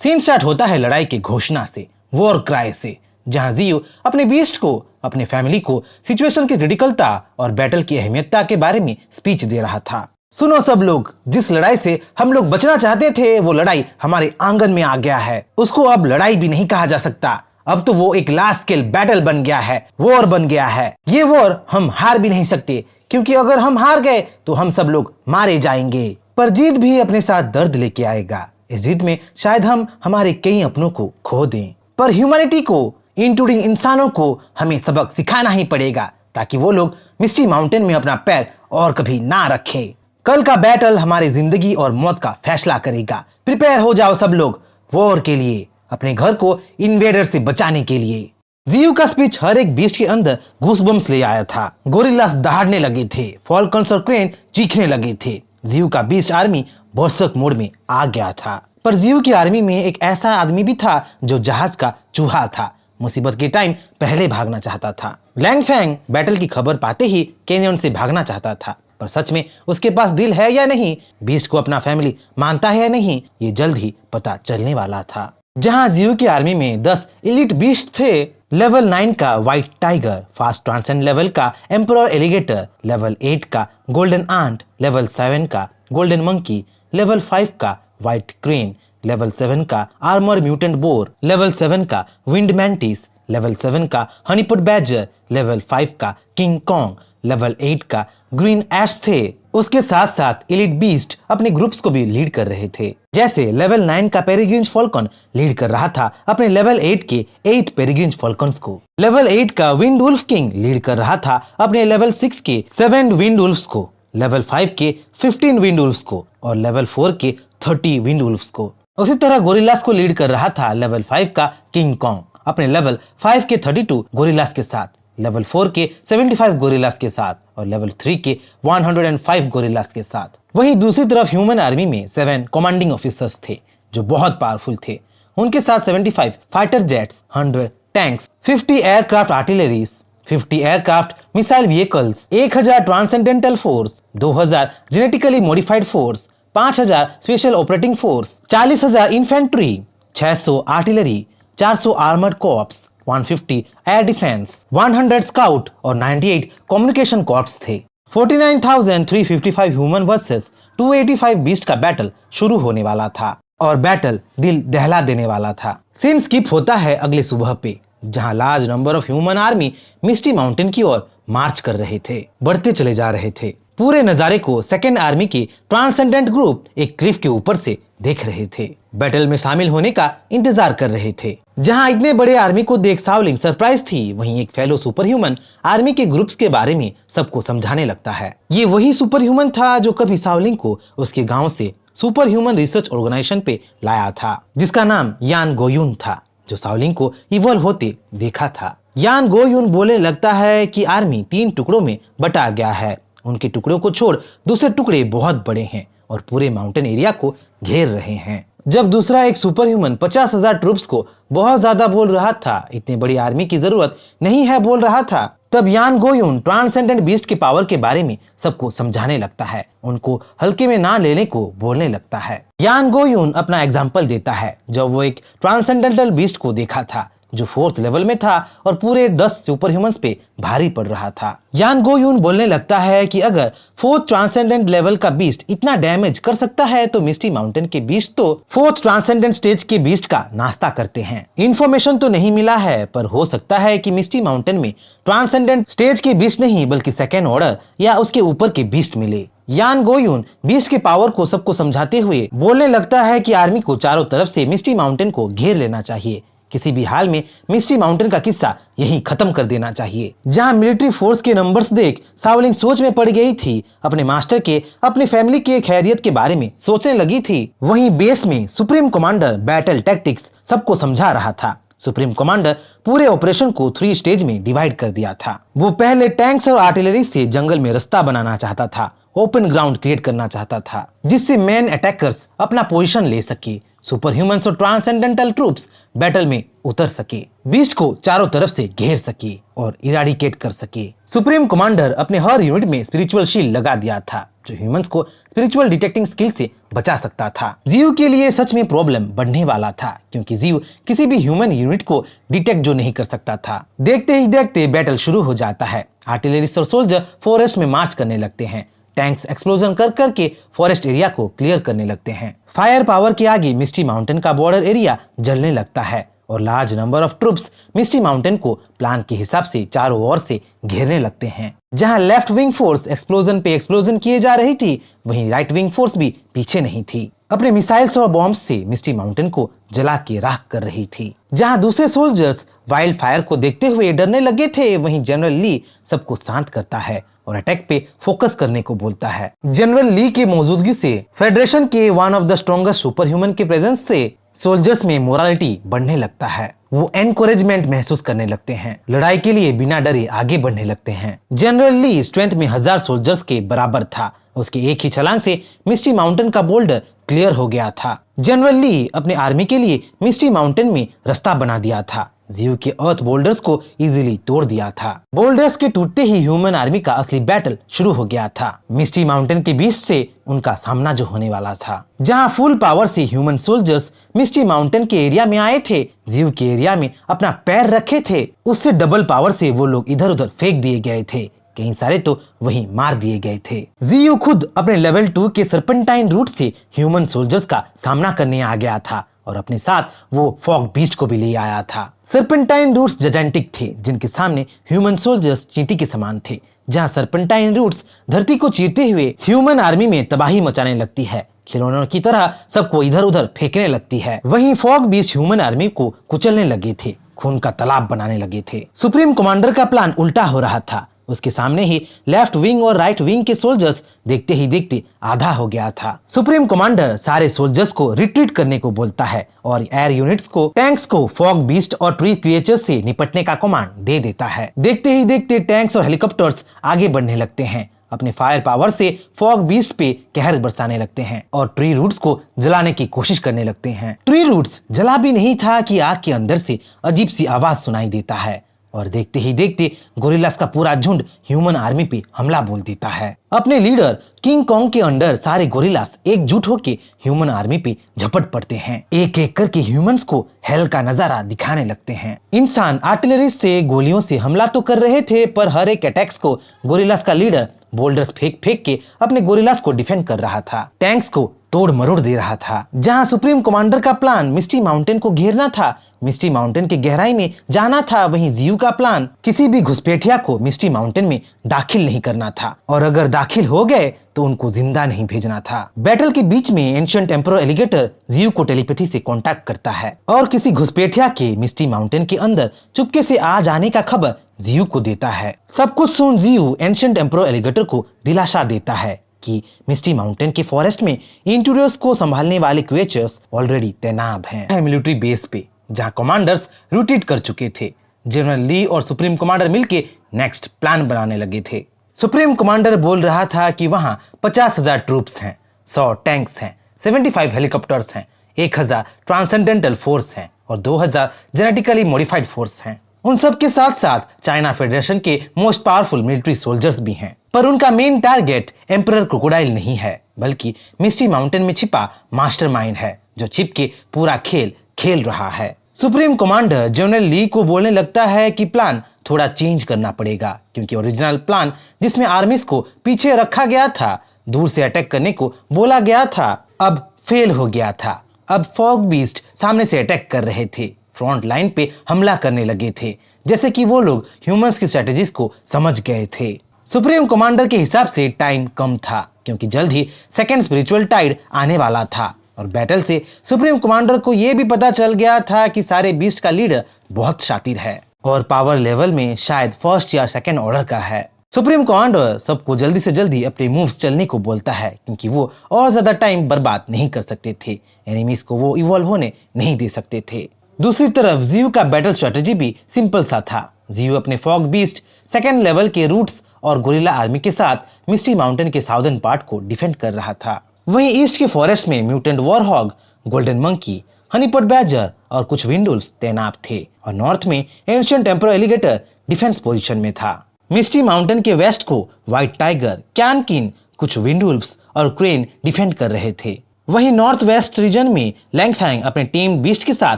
Scene start होता है लड़ाई की घोषणा से, वॉर क्राई से, जहां जियो अपने बीस्ट को, अपने फैमिली को सिचुएशन की क्रिटिकलता और बैटल की अहमियतता के बारे में स्पीच दे रहा था। सुनो सब लोग, जिस लड़ाई से हम लोग बचना चाहते थे वो लड़ाई हमारे आंगन में आ गया है। उसको अब लड़ाई भी नहीं कहा जा सकता, अब तो वो एक लार्ज स्केल बैटल बन गया है, वॉर बन गया है। ये वॉर हम हार भी नहीं सकते, क्योंकि अगर हम हार गए तो हम सब लोग मारे जाएंगे। पर जीत भी अपने साथ दर्द लेके आएगा। इस जीत में शायद हम हमारे कई अपनों को खो दें, पर ह्यूमैनिटी को, इंक्लूडिंग इंसानों को हमें सबक सिखाना ही पड़ेगा, ताकि वो लोग मिस्टी माउंटेन में अपना पैर और कभी ना रखें। कल का बैटल हमारी जिंदगी और मौत का फैसला करेगा। प्रिपेयर हो जाओ सब लोग वॉर के लिए, अपने घर को इन्वेडर से बचाने के लिए। जियो का स्पीच हर एक बीस्ट के अंदर गूसबम्स ले आया था। गोरिल्लास दहाड़ने लगे थे, फॉल्कन्स और क्रेन चीखने लगे थे। जियो का बीस्ट आर्मी बर्सर्क मोड में आ गया था। पर जियो की आर्मी में एक ऐसा आदमी भी था जो जहाज का चूहा था। मुसीबत के टाइम पहले भागना चाहता था। लैंग फैंग बैटल की खबर पाते ही कैनियन से भागना चाहता था, पर सच में उसके पास दिल है या नहीं, बीस्ट को अपना फैमिली मानता है या नहीं, ये जल्द ही पता चलने वाला था। जहां जियो की आर्मी में 10 एलिट बीस्ट थे। लेवल 9 का white tiger, fast transcend level का एम्परर एलिगेटर, लेवल 8 का गोल्डन आंट, लेवल 7 का गोल्डन मंकी, लेवल 5 का व्हाइट क्रेन, लेवल 7 का आर्मर म्यूटेंट बोर, लेवल 7 का विंड मैंटिस, लेवल 7 का हनीपुट बैजर, लेवल 5 का किंग कॉन्ग, लेवल 8 का ग्रीन एश थे। उसके साथ साथ एलिट बीस्ट अपने ग्रुप्स को भी लीड कर रहे थे। जैसे लेवल 9 का पेरिग्रिंज फॉल्कन लीड कर रहा था अपने लेवल 8 के 8 पेरिग्रिंज फॉल्कन्स को। लेवल 8 का विंड वुल्फ किंग लीड कर रहा था अपने लेवल 6 के 7 विंड वुल्फ्स को, लेवल 5 के 15 विंड वुल्फ्स को और लेवल 4 के 30 विंड वुल्फ्स को। उसी तरह गोरिल्लास को लीड कर रहा था लेवल 5 का किंग कॉन्ग अपने लेवल 5 के 32 गोरिल्लास के साथ, लेवल 4 के 75 गोरिल्लास के साथ और लेवल 3 के 105 गोरिल्लास के साथ। वहीं दूसरी तरफ ह्यूमन आर्मी में 7 कमांडिंग ऑफिसर्स थे जो बहुत पावरफुल थे। उनके साथ 75 fighter jets, 100 tanks, 50 aircraft artilleries, 50 aircraft missile vehicles, 1000 transcendental force, 2000 genetically modified force, 5000 special operating force, 40000 infantry, 600 artillery, 400 armoured corps, 150 air defence, 100 scout और 98 कम्युनिकेशन कॉर्प्स थे। 49,355 ह्यूमन वर्सेस 285 बीस्ट का battle शुरू होने वाला था और बैटल दिल दहला देने वाला था। सीन स्किप होता है अगले सुबह पे, जहां large number of human army misty mountain की ओर मार्च कर रहे थे, बढ़ते चले जा रहे थे। पूरे नजारे को सेकेंड आर्मी के ट्रांसेंडेंट ग्रुप एक क्लिफ के ऊपर से देख रहे थे, बैटल में शामिल होने का इंतजार कर रहे थे। जहां इतने बड़े आर्मी को देख सावलिंग सरप्राइज थी, वहीं एक फेलो सुपर ह्यूमन आर्मी के ग्रुप्स के बारे में सबको समझाने लगता है। ये वही सुपर ह्यूमन था जो कभी सावलिंग को उसके गांव से सुपर ह्यूमन रिसर्च ऑर्गेनाइजेशन पे लाया था, जिसका नाम यान गोयुन था, जो सावलिंग को इवॉल्व होते देखा था। यान गोयुन बोलने लगता है कि आर्मी 3 टुकड़ों में बटा गया है। उनके टुकड़ों को छोड़ दूसरे टुकड़े बहुत बड़े हैं और पूरे माउंटेन एरिया को घेर रहे हैं। जब दूसरा एक सुपर ह्यूमन 50,000 ट्रूप्स को बहुत ज्यादा बोल रहा था, इतनी बड़ी आर्मी की जरूरत नहीं है बोल रहा था, तब यान गोयुन ट्रांसेंडेंट बीस्ट के पावर के बारे में सबको समझाने लगता है, उनको हल्के में ना लेने को बोलने लगता है। यान गोयुन अपना एग्जाम्पल देता है जब वो एक ट्रांसेंडेंटल बीस्ट को देखा था जो 4th लेवल में था और पूरे 10 सुपर ह्यूमंस पे भारी पड़ रहा था। यान गोयुन बोलने लगता है कि अगर 4th ट्रांसेंडेंट लेवल का बीस्ट इतना डैमेज कर सकता है तो मिस्टी माउंटेन के बीस्ट तो 4th ट्रांसेंडेंट स्टेज के बीस्ट का नाश्ता करते हैं। इन्फॉर्मेशन तो नहीं मिला है, पर हो सकता है कि मिस्टी माउंटेन में ट्रांसेंडेंट स्टेज के बीस्ट नहीं बल्कि सेकेंड ऑर्डर या उसके ऊपर के बीस्ट मिले। यान गोयुन बीस्ट के पावर को सबको समझाते हुए बोलने लगता है कि आर्मी को चारों तरफ से मिस्टी माउंटेन को घेर लेना चाहिए। किसी भी हाल में मिस्टी माउंटेन का किस्सा यहीं खत्म कर देना चाहिए। जहां मिलिट्री फोर्स के नंबर्स देख सावलिंग सोच में पड़ गई थी, अपने मास्टर के, अपनी फैमिली के खैरियत के बारे में सोचने लगी थी, वहीं बेस में सुप्रीम कमांडर बैटल टैक्टिक्स सबको समझा रहा था। सुप्रीम कमांडर पूरे ऑपरेशन को 3 स्टेज में डिवाइड कर दिया था। वो पहले टैंक्स और आर्टिलरी से जंगल में रास्ता बनाना चाहता था ओपन ग्राउंड क्रिएट करना चाहता था, जिससे मेन अटैकर्स अपना पोजीशन ले सके, सुपर ह्यूमंस और ट्रांसेंडेंटल ट्रूप्स बैटल में उतर सके, बीस्ट को चारों तरफ से घेर सके और इराडिकेट कर सके। सुप्रीम कमांडर अपने हर यूनिट में स्पिरिचुअल शील्ड लगा दिया था, जो ह्यूमंस को स्पिरिचुअल डिटेक्टिंग स्किल से बचा सकता था। जीव के लिए सच में प्रॉब्लम बढ़ने वाला था, क्योंकि जीव किसी भी ह्यूमन यूनिट को डिटेक्ट जो नहीं कर सकता था। देखते ही देखते बैटल शुरू हो जाता है। आर्टिलरिस्ट और सोल्जर फॉरेस्ट में मार्च करने लगते हैं। टैंक्स एक्सप्लोजन कर करके फॉरेस्ट एरिया को क्लियर करने लगते हैं। फायर पावर के आगे मिस्टी माउंटेन का बॉर्डर एरिया जलने लगता है और large number of troops misty mountain को प्लान के हिसाब से चारों ओर से घेरने लगते हैं। जहां लेफ्ट विंग फोर्स एक्सप्लोजन पे एक्सप्लोजन किए जा रही थी, वहीं राइट विंग फोर्स भी पीछे नहीं थी। अपने मिसाइल्स और बॉम्ब्स से मिस्टी माउंटेन को जला के राख कर रही थी। जहां दूसरे सोल्जर्स वाइल्ड फायर को देखते हुए डरने लगे थे, वहीं जनरल ली सबको शांत करता है और अटैक पे फोकस करने को बोलता है। जनरल ली के मौजूदगी से फेडरेशन के one of the strongest super human के प्रेजेंस से सोल्जर्स में मोरालिटी बढ़ने लगता है। वो एनकरेजमेंट महसूस करने लगते हैं, लड़ाई के लिए बिना डरे आगे बढ़ने लगते हैं। जनरल ली स्ट्रेंथ में 1000 सोल्जर्स के बराबर था। उसके एक ही छलांग से मिस्टी माउंटेन का बोल्डर क्लियर हो गया था। जनरल ली अपने आर्मी के लिए मिस्टी माउंटेन में रास्ता बना दिया था। जीव के अर्थ बोल्डर्स को इजीली तोड़ दिया था। बोल्डर्स के टूटते ही ह्यूमन आर्मी का असली बैटल शुरू हो गया था। मिस्टी माउंटेन के बीच से उनका सामना जो होने वाला था, जहां फुल पावर से ह्यूमन सोल्जर्स मिस्टी माउंटेन के एरिया में आए थे, जीव के एरिया में अपना पैर रखे थे, उससे डबल पावर से वो लोग इधर उधर फेंक दिए गए थे। कई सारे तो वहीं मार दिए गए थे। जीयू खुद अपने लेवल 2 के सर्पेंटाइन रूट से ह्यूमन सोल्जर्स का सामना करने आ गया था और अपने साथ वो फॉग बीस्ट को भी ले आया था। सर्पेंटाइन रूट्स जायंटिक थे, जिनके सामने ह्यूमन सोल्जर्स चींटी के समान थे। जहां सर्पेंटाइन रूट्स धरती को चीरते हुए ह्यूमन आर्मी में तबाही मचाने लगती है, खिलौनों की तरह सबको इधर उधर फेंकने लगती है। वहीं फॉग बीस्ट ह्यूमन आर्मी को कुचलने लगे थे, खून का तालाब बनाने लगे थे। सुप्रीम कमांडर का प्लान उल्टा हो रहा था। उसके सामने ही लेफ्ट विंग और राइट विंग के सोल्जर्स देखते ही देखते आधा हो गया था। सुप्रीम कमांडर सारे सोल्जर्स को रिट्रीट करने को बोलता है और एयर यूनिट्स को टैंक्स को फॉग बीस्ट और ट्री क्रिएचर्स से निपटने का कमांड दे देता है। देखते ही देखते टैंक्स और हेलीकॉप्टर्स आगे बढ़ने लगते हैं, अपने फायर पावर से फॉग बीस्ट पे कहर बरसाने लगते हैं और ट्री रूट्स को जलाने की कोशिश करने लगते हैं। ट्री रूट्स जला भी नहीं था कि आग के अंदर से अजीब सी आवाज सुनाई देता है और देखते ही देखते गोरिल्लास का पूरा झुंड ह्यूमन आर्मी पे हमला बोल देता है। अपने लीडर किंग कॉन्ग के अंडर सारे गोरिल्लास एकजुट होके ह्यूमन आर्मी पे झपट पड़ते हैं। एक एक करके ह्यूमंस को हेल का नजारा दिखाने लगते हैं। इंसान आर्टिलरी से गोलियों से हमला तो कर रहे थे, पर हर एक अटैक्स को गोरिल्लास का लीडर बोल्डर्स फेंक फेंक के अपने गोरिल्लास को डिफेंड कर रहा था, टैंक्स को तोड़ मरोड़ दे रहा था। जहां सुप्रीम कमांडर का प्लान मिस्टी माउंटेन को घेरना था, मिस्टी माउंटेन की गहराई में जाना था, वहीं जीव का प्लान किसी भी घुसपैठिया को मिस्टी माउंटेन में दाखिल नहीं करना था और अगर दाखिल हो गए तो उनको जिंदा नहीं भेजना था। बैटल के बीच में एंशिएंट एम्परर एलिगेटर जीव को टेलीपैथी से कांटेक्ट करता है और किसी घुसपैठिया के मिस्टी माउंटेन के अंदर चुपके से आ जाने का खबर जीव को देता है। सब कुछ सुन जीव एंशिएंट एम्परर एलिगेटर को दिलासा देता है कि मिस्टी माउंटेन के फॉरेस्ट में इंट्रूडर्स को संभालने वाले क्रिएचर्स ऑलरेडी तैनात हैं मिलिट्री बेस पे, जहां कमांडर्स रूटेट कर चुके थे। जनरल ली और सुप्रीम कमांडर मिलके नेक्स्ट प्लान बनाने लगे थे। सुप्रीम कमांडर बोल रहा था कि वहां 50,000 ट्रूप्स हैं, 100 टैंक्स हैं, 75 हेलीकॉप्टर्स हैं, 1000 ट्रांसेंडेंटल फोर्स हैं और 2000 जेनेटिकली मॉडिफाइड फोर्स हैं। उन सब के साथ साथ चाइना फेडरेशन के मोस्ट पावरफुल मिलिट्री सोल्जर्स भी हैं। पर उनका मेन टारगेट एम्परर क्रोकोडाइल नहीं है, बल्कि मिस्टी माउंटेन में छिपा मास्टरमाइंड है, जो छिप के पूरा खेल खेल रहा है। सुप्रीम कमांडर जनरल ली को बोलने लगता है कि प्लान थोड़ा चेंज करना पड़ेगा, क्योंकि ओरिजिनल प्लान जिसमें आर्मीज को पीछे रखा गया था, दूर से अटैक करने को बोला गया था, अब फेल हो गया था। अब फॉग बीस्ट सामने से अटैक कर रहे थे, फ्रंट लाइन पे हमला करने लगे थे, जैसे कि वो लोग ह्यूमंस की स्ट्रेटेजीज को समझ गए थे। सुप्रीम कमांडर के हिसाब से टाइम कम था, क्योंकि जल्द ही सेकेंड स्पिरिचुअल टाइड आने वाला था और बैटल से सुप्रीम कमांडर को यह भी पता चल गया था कि सारे बीस्ट का लीडर बहुत शातिर है और पावर लेवल में शायद फर्स्ट या सेकेंड ऑर्डर का है। सुप्रीम कमांडर सबको जल्दी से जल्दी अपने मूव्स चलने को बोलता है, क्योंकि वो और ज्यादा टाइम बर्बाद नहीं कर सकते थे, एनिमीज को वो इवॉल्व होने नहीं दे सकते थे। दूसरी तरफ जीव का बैटल स्ट्रेटेजी भी सिंपल सा था। जीव अपने फॉग बीस्ट सेकेंड लेवल के रूट्स और गोरिल्ला आर्मी के साथ मिस्टी माउंटेन के साउदर्न पार्ट को डिफेंड कर रहा था। वहीं ईस्ट के फॉरेस्ट में mutant warthog, golden monkey, honeypot badger और कुछ विंडुल्स तैनात थे और नॉर्थ में ancient emperor alligator defence position में था। मिस्टी माउंटेन के वेस्ट को व्हाइट टाइगर, कैनकिन, कुछ विंडुल्स और क्रेन डिफेंड कर रहे थे। वहीं नॉर्थ वेस्ट रीजन में लैंगफैंग अपने टेम बीस्ट के साथ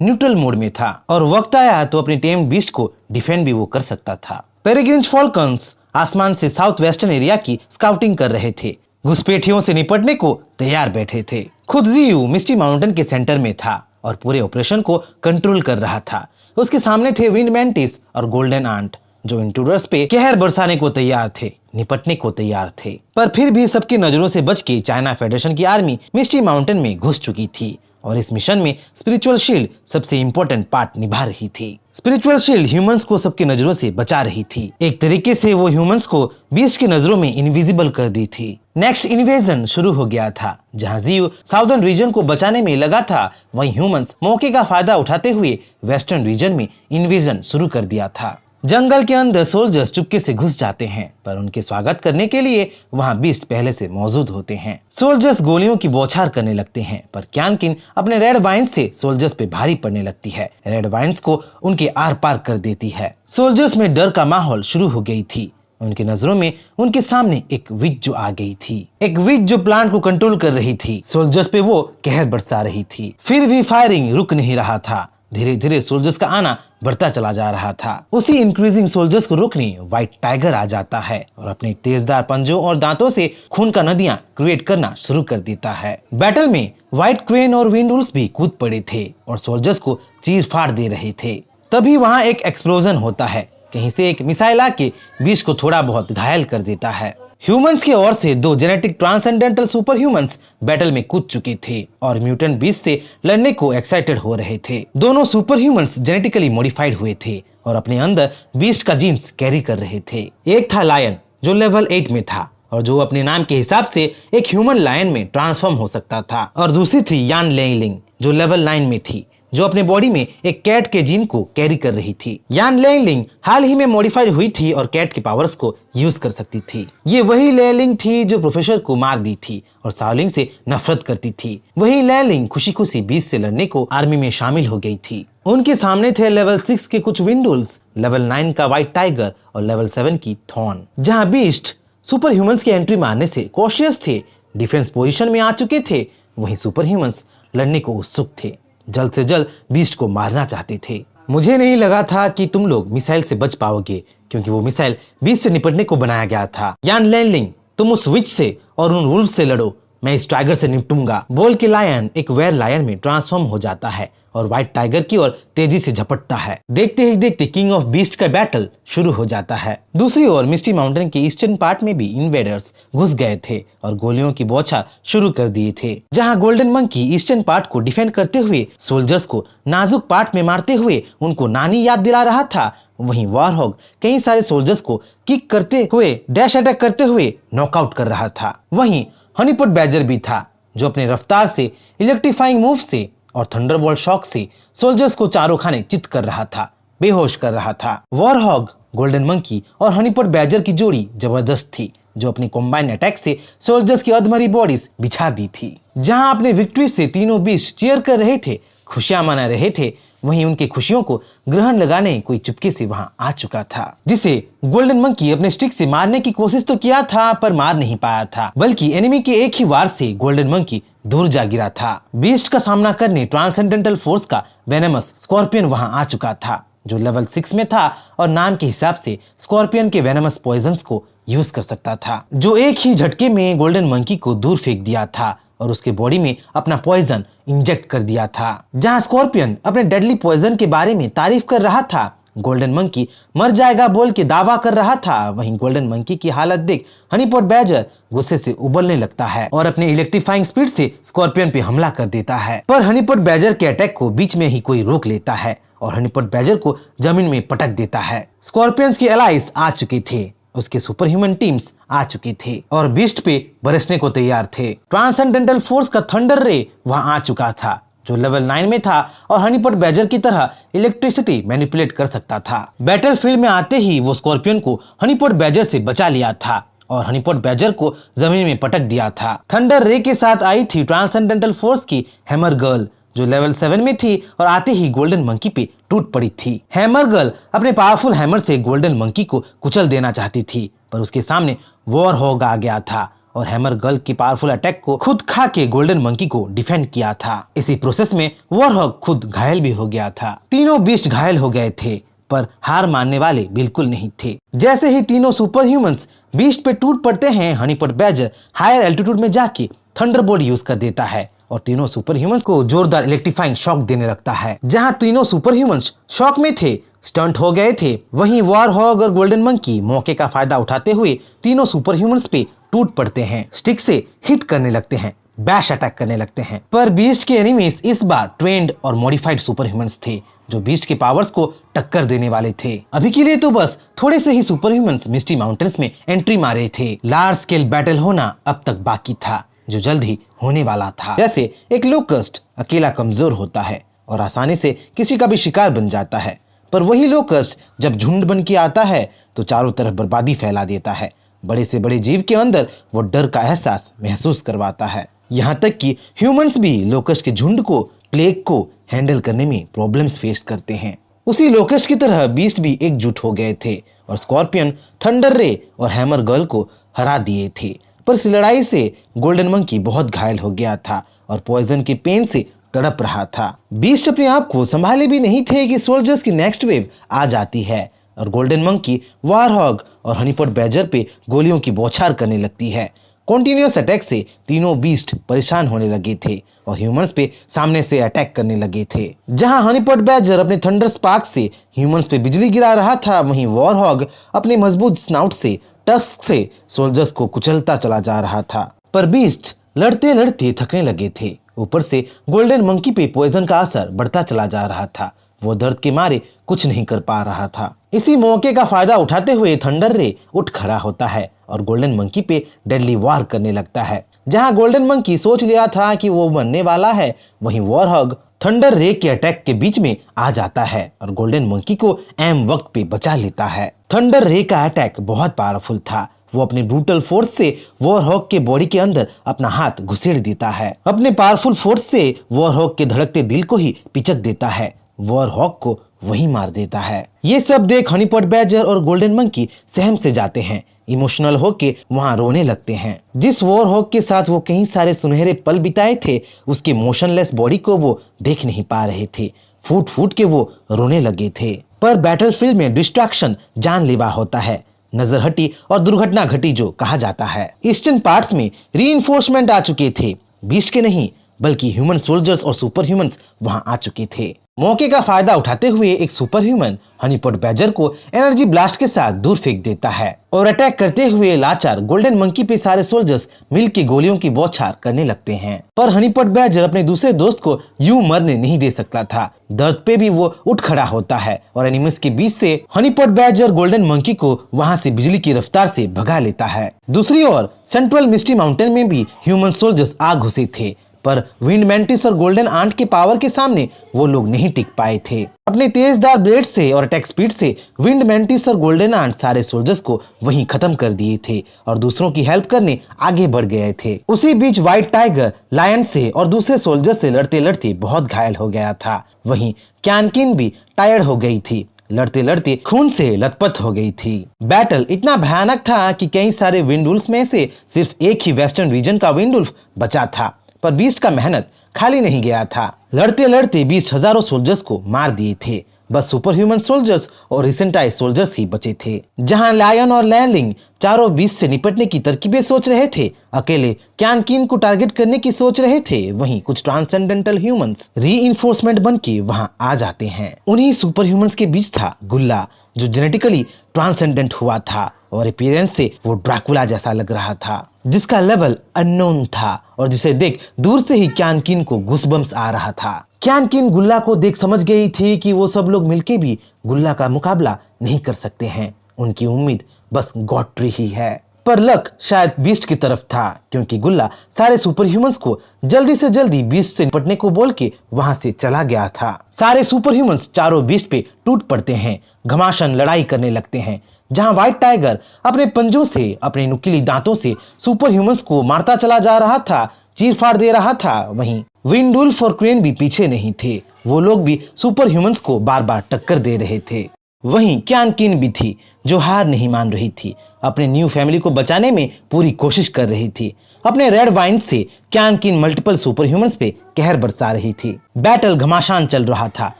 न्यूट्रल मोड में था और वक्त आया तो अपने टेम बीस्ट को डिफेंड भी वो कर सकता था। पेरेग्रिन्स फॉल्कन्स आसमान से साउथ वेस्टर्न एरिया की स्काउटिंग कर रहे थे, घुसपैठियों से निपटने को तैयार बैठे थे। खुद जीयू मिस्टी माउंटेन के सेंटर में था और पूरे ऑपरेशन को कंट्रोल कर रहा था। उसके सामने थे विंड मैंटिस और गोल्डन आंट, जो इंट्रूडर्स पे कहर बरसाने को तैयार थे, निपटने को तैयार थे। पर फिर भी सबकी नजरों से बच के चाइना फेडरेशन की आर्मी मिस्टी माउंटेन में घुस चुकी थी और इस मिशन में स्पिरिचुअल शील्ड सबसे इम्पोर्टेंट पार्ट निभा रही थी। स्पिरिचुअल शील्ड ह्यूमंस को सबकी नजरों से बचा रही थी। एक तरीके से वो ह्यूमंस को बीस्ट की नजरों में इनविजिबल कर दी थी। नेक्स्ट इन्वेजन शुरू हो गया था। जहां जीव साउदर्न रीजन को बचाने में लगा था, वहीं ह्यूमंस मौके का फायदा उठाते हुए वेस्टर्न रीजन में इन्वेजन शुरू कर दिया था। जंगल के अंदर सोल्जर्स चुपके से घुस जाते हैं, पर उनके स्वागत करने के लिए वहां बीस्ट पहले से मौजूद होते हैं। सोल्जर्स गोलियों की बौछार करने लगते हैं, पर क्यानकिन अपने रेड वाइन्स से सोल्जर्स पे भारी पड़ने लगती है। रेड वाइन्स को उनके आर पार कर देती है। सोल्जर्स में डर का माहौल शुरू हो गई थी। उनकी नजरों में उनके सामने एक विच जो आ गई थी, एक विच जो प्लांट को कंट्रोल कर रही थी। सोल्जर्स पे वो कहर बरसा रही थी। फिर भी फायरिंग रुक नहीं रहा था। धीरे धीरे सोल्जर्स का आना बढ़ता चला जा रहा था। उसी इंक्रीजिंग सोल्जर्स को रोकने व्हाइट टाइगर आ जाता है और अपने तेजदार पंजों और दांतों से खून का नदियां क्रिएट करना शुरू कर देता है। बैटल में व्हाइट क्रेन और विंडुल्स भी कूद पड़े थे और सोल्जर्स को चीर फाड़ दे रहे थे। तभी वहां एक एक्सप्लोजन होता है। कहीं से एक मिसाइल आके बीस्ट को थोड़ा बहुत घायल कर देता है। ह्यूमंस की ओर से दो genetic transcendental super humans battle में कूद चुके थे और म्यूटेंट बीस्ट से लड़ने को एक्साइटेड हो रहे थे। दोनों सुपर ह्यूमंस जेनेटिकली मॉडिफाइड हुए थे और अपने अंदर बीस्ट का जीन्स कैरी कर रहे थे। एक था लायन जो लेवल 8 में था और जो अपने नाम के हिसाब से एक ह्यूमन लायन में ट्रांसफॉर्म हो सकता था, और दूसरी थी यान लेंगलिंग जो लेवल 9 में थी, जो अपने बॉडी में एक कैट के जीन को कैरी कर रही थी। यान लेंगलिंग हाल ही में मॉडिफाइड हुई थी और कैट के पावर्स को यूज कर सकती थी। ये वही लेंगलिंग थी जो प्रोफेसर को मार दी थी और शाओलिंग से नफरत करती थी। वही लेंगलिंग खुशी खुशी बीस्ट से लड़ने को आर्मी में शामिल हो गई थी। उनके सामने थे लेवल 6 के कुछ विंडुल्स, लेवल 9 का व्हाइट टाइगर और लेवल 7 की थॉर्न। जहाँ बीस्ट सुपर ह्यूमंस की एंट्री मारने से कॉशियस थे, डिफेंस पोजीशन में आ चुके थे, वहीं सुपर ह्यूमंस लड़ने को उत्सुक थे, जल्द से जल्द बीस्ट को मारना चाहते थे। मुझे नहीं लगा था कि तुम लोग मिसाइल से बच पाओगे, क्योंकि वो मिसाइल बीस्ट से निपटने को बनाया गया था। यान लेंगलिंग, तुम उस विच से और उन वुल्फ से लड़ो, मैं इस टाइगर से निपटूंगा, बोल के लायन एक वेयर लायन में ट्रांसफॉर्म हो जाता है और व्हाइट टाइगर की ओर तेजी से झपटता है। देखते ही देखते किंग ऑफ बीस्ट का बैटल शुरू हो जाता है। दूसरी ओर मिस्टी माउंटेन के ईस्टर्न पार्ट में भी इन्वेडर्स घुस गए थे और गोलियों की बौछार शुरू कर दिए थे। जहां गोल्डन मंकी ईस्टर्न पार्ट को डिफेंड करते हुए सोल्जर्स को नाजुक पार्ट में मारते हुए उनको नानी याद दिला रहा था, वहीं वॉरहॉग कई सारे सोल्जर्स को किक करते हुए डैश अटैक करते हुए नॉकआउट कर रहा था। वहीं हनीपॉट बैजर भी था, जो अपने रफ्तार से, इलेक्ट्रीफाइंग मूव से और थंडरबोल्ट शॉक से सोल्जर्स को चारों खाने चित कर रहा था, बेहोश कर रहा था। वॉरहॉग, गोल्डन मंकी और हनीपॉट बैजर की जोड़ी जबरदस्त थी, जो अपनी कॉम्बाइन अटैक से सोल्जर्स की अधमरी बॉडीज बिछा दी थी। जहां अपने विक्ट्री से तीनों बीस्ट चीयर कर रहे थे, खुशियां मना रहे थे, वहीं उनके खुशियों को ग्रहण लगाने कोई चुपके से वहां आ चुका था, जिसे गोल्डन मंकी अपने स्टिक से मारने की कोशिश तो किया था पर मार नहीं पाया था, बल्कि एनिमी के एक ही वार से गोल्डन मंकी दूर जा गिरा था। बीस्ट का सामना करने ट्रांसेंडेंटल फोर्स का वेनमस स्कॉर्पियन वहां आ चुका था, जो लेवल 6 में था और नाम के हिसाब से स्कॉर्पियन के वेनमस पॉइजन्स को यूज कर सकता था, जो एक ही झटके में गोल्डन मंकी को दूर फेंक दिया था और उसके बॉडी में अपना पॉइजन इंजेक्ट कर दिया था। जहां स्कॉर्पियन अपने डेडली पॉइजन के बारे में तारीफ कर रहा था, गोल्डन मंकी मर जाएगा बोल के दावा कर रहा था, वहीं गोल्डन मंकी की हालत देख हनीपॉट बैजर गुस्से से उबलने लगता है और अपने इलेक्ट्रीफाइंग स्पीड से स्कॉर्पियन पे हमला कर देता है। पर हनीपॉट बैजर के अटैक को बीच में ही कोई रोक लेता है और हनीपॉट बैजर को जमीन में पटक देता है। स्कॉर्पियंस के एलाइज आ चुके थे, उसके सुपर ह्यूमन टीम्स आ चुके थे और बीस्ट पे बरसने को तैयार थे। ट्रांसेंडेंटल फोर्स का थंडर रे वहां आ चुका था, जो लेवल 9 में था और हनीपॉट बैजर की तरह इलेक्ट्रिसिटी मैनिपुलेट कर सकता था। बैटलफील्ड में आते ही वो स्कॉर्पियन को हनीपॉट बैजर से बचा लिया था और हनीपॉट बैजर को जमीन में पटक दिया था। थंडर रे के साथ आई थी ट्रांसेंडेंटल फोर्स की हैमर गर्ल, जो लेवल 7 में थी और आते ही गोल्डन मंकी पे टूट पड़ी थी। हैमर गर्ल अपने पावरफुल हैमर से गोल्डन मंकी को कुचल देना चाहती थी, पर उसके सामने वॉर हॉग आ गया था और हैमर गर्ल की पावरफुल अटैक को खुद खा के गोल्डन मंकी को डिफेंड किया था। इसी प्रोसेस में वॉर हॉग खुद घायल भी हो गया था। तीनों बीस्ट घायल हो गए थे, पर हार मानने वाले बिल्कुल नहीं थे। जैसे ही तीनों सुपर ह्यूमंस बीस्ट पे टूट पड़ते हैं, हनीपॉट बैजर हायर एल्टीट्यूड में जाके थंडरबोल्ट यूज कर देता है और तीनों सुपर ह्यूमंस को जोरदार इलेक्ट्रीफाइंग शॉक देने लगता है। जहां तीनों सुपर ह्यूमंस शॉक में थे, स्टंट हो गए थे, वहीं वॉर हॉग और गोल्डन मंकी मौके का फायदा उठाते हुए तीनों सुपर ह्यूमंस पे टूट पड़ते हैं, स्टिक से हिट करने लगते हैं, बैश अटैक करने लगते हैं। पर बीस्ट के एनिमीज इस बार ट्रेंड और मॉडिफाइड सुपर ह्यूमंस थे, जो बीस्ट के पावर्स को टक्कर देने वाले थे। अभी के लिए तो बस थोड़े से ही सुपर ह्यूमंस मिस्टी माउंटेन्स में एंट्री मारे थे। लार्ज स्केल बैटल होना अब तक बाकी था, जो जल्द ही होने वाला था। जैसे एक लोकस्ट अकेला कमजोर होता है और आसानी से किसी का भी शिकार बन जाता है, पर वही लोकस्ट जब झुंड बन के आता है तो चारों तरफ बर्बादी फैला देता है। बड़े से बड़े जीव के अंदर वो डर का एहसास महसूस करवाता है। यहाँ तक कि ह्यूमंस भी लोकस्ट के झुंड को, प्लेग को हैंडल करने में प्रॉब्लम्स फेस करते हैं। उसी लोकस्ट की तरह बीस्ट भी एकजुट हो गए थे और स्कॉर्पियन, थंडर रे और हैमर गर्ल को हरा दिए थे। पर इस लड़ाई से गोल्डन मंकी बहुत घायल हो गया था और पॉइजन के पेन से तड़प रहा था। बीस्ट अपने आप को संभाले भी नहीं थे कि सोल्जर्स की नेक्स्ट वेव आ जाती है और गोल्डन मंकी, वॉर हॉग और हनीपॉट बैजर पे गोलियों की बौछार करने लगती है। कॉन्टिन्यूअस अटैक से तीनों बीस्ट परेशान होने लगे थे और ह्यूमंस पे सामने से अटैक करने लगे थे। जहां हनीपॉट बैजर अपने थंडर स्पार्क से ह्यूमंस पे बिजली गिरा रहा था, वहीं वॉर हॉग अपने मजबूत स्नाउट से, टस्क से सोल्जर्स को कुचलता चला जा रहा था। पर बीस्ट लड़ते लड़ते थकने लगे थे। ऊपर से गोल्डन मंकी पे पॉइजन का असर बढ़ता चला जा रहा था। वो दर्द के मारे कुछ नहीं कर पा रहा था। इसी मौके का फायदा उठाते हुए थंडर रे उठ खड़ा होता है और गोल्डन मंकी पे डेडली वार करने लगता है। जहां गोल्डन मंकी सोच लिया था कि वो मरने वाला है, वहीं वॉर हॉग थंडर रे के अटैक के बीच में आ जाता है और गोल्डन मंकी को ऐन वक्त पे बचा लेता है। थंडर रे का अटैक बहुत पावरफुल था। वो अपने ब्रूटल फोर्स से वॉर हॉग के बॉडी के अंदर अपना हाथ घुसेड़ देता है। अपने पावरफुल फोर्स से वॉर हॉग के धड़कते दिल को ही पिचक देता है, वॉर हॉग को वही मार देता है। ये सब देख हनीपॉट बैजर और गोल्डन मंकी सहम से जाते हैं, इमोशनल होके वहां रोने लगते हैं। जिस वॉर हॉग के साथ वो कई सारे सुनहरे पल बिताए थे, उसके मोशनलेस बॉडी को वो देख नहीं पा रहे थे। फूट फूट के वो रोने लगे थे। पर बैटलफील्ड में डिस्ट्रैक्शन जानलेवा होता है। नजर हटी और दुर्घटना घटी, जो कहा जाता है। ईस्टर्न पार्ट्स में रीइंफोर्समेंट आ चुके थे। बीस्ट के नहीं बल्कि ह्यूमन सोल्जर्स और सुपर ह्यूमंस वहां आ चुके थे। मौके का फायदा उठाते हुए एक सुपर ह्यूमन हनीपॉट बैजर को एनर्जी ब्लास्ट के साथ दूर फेंक देता है और अटैक करते हुए लाचार गोल्डन मंकी पे सारे सोल्जर्स मिलकर गोलियों की बौछार करने लगते हैं। पर हनीपॉट बैजर अपने दूसरे दोस्त को यूं मरने नहीं दे सकता था। दर्द पे भी वो उठ खड़ा होता है और एनिमीज के बीच से हनीपॉट बैजर गोल्डन मंकी को वहां से बिजली की रफ्तार से भगा लेता है। दूसरी ओर सेंट्रल मिस्टी माउंटेन में भी ह्यूमन सोल्जर्स आ घुसे थे, पर विंड मैंटिस और गोल्डन आंट के पावर के सामने वो लोग नहीं टिक पाए थे। अपने तेजदार ब्लेड से और अटैक स्पीड से विंड मैंटिस और गोल्डन आंट सारे सोल्जर्स को वहीं खत्म कर दिए थे और दूसरों की हेल्प करने आगे बढ़ गए थे। उसी बीच व्हाइट टाइगर लायन से और दूसरे सोल्जर्स से लड़ते लड़ते बहुत घायल हो गया था। वहीं क्यानकिन भी टायर्ड हो गई थी, लड़ते लड़ते खून से लथपथ हो गई थी। बैटल इतना भयानक था कि कई सारे विंडुल्फ में से सिर्फ एक ही वेस्टर्न रीजन का विंडुल्फ बचा था। पर बीस्ट का मेहनत खाली नहीं गया था। लड़ते लड़ते बीस्ट हजारों सोल्जर्स को मार दिए थे। बस सुपर ह्यूमन सोल्जर्स और रिसेंटाइज सोल्जर्स ही बचे थे। जहां लायन और लैंगलिंग चारों बीस्ट से निपटने की तरकीबें सोच रहे थे, अकेले क्यानकिन को टारगेट करने की सोच रहे थे, वहीं कुछ ट्रांसेंडेंटल ह्यूमंस रीइंफोर्समेंट बन के वहां आ जाते हैं। उन्हीं सुपर ह्यूमंस के बीच था गुल्ला, जो जेनेटिकली ट्रांसेंडेंट हुआ था और अपीयरेंस से वो ड्रैकुला जैसा लग रहा था, जिसका लेवल अननोन था और जिसे देख दूर से ही क्यानकिन को गूज़बम्प्स आ रहा था। क्यानकिन गुल्ला को देख समझ गई थी कि वो सब लोग मिलके भी गुल्ला का मुकाबला नहीं कर सकते हैं। उनकी उम्मीद बस गॉट्री ही है। पर लक शायद बीस्ट की तरफ था, क्योंकि गुल्ला सारे सुपर ह्यूमंस को जल्दी से जल्दी बीस्ट से निपटने को बोल के वहां से चला गया था। सारे सुपर ह्यूमंस चारों बीस्ट पे टूट पड़ते हैं, घमासान लड़ाई करने लगते हैं। जहां व्हाइट टाइगर अपने पंजों से, अपने नुकीली दांतों से सुपर ह्यूमंस को मारता चला जा रहा था, चीर फाड़ दे रहा था, वहीं विंडवुल्फ और क्रेन भी पीछे नहीं थे। वो लोग भी सुपर ह्यूमंस को बार बार टक्कर दे रहे थे। वहीं क्यान किन भी थी, जो हार नहीं मान रही थी, अपने न्यू फैमिली को बचाने में पूरी कोशिश कर रही थी। अपने रेड वाइन से क्यान किन मल्टीपल सुपर ह्यूमंस पे कहर बरसा रही थी। बैटल घमासान चल रहा था।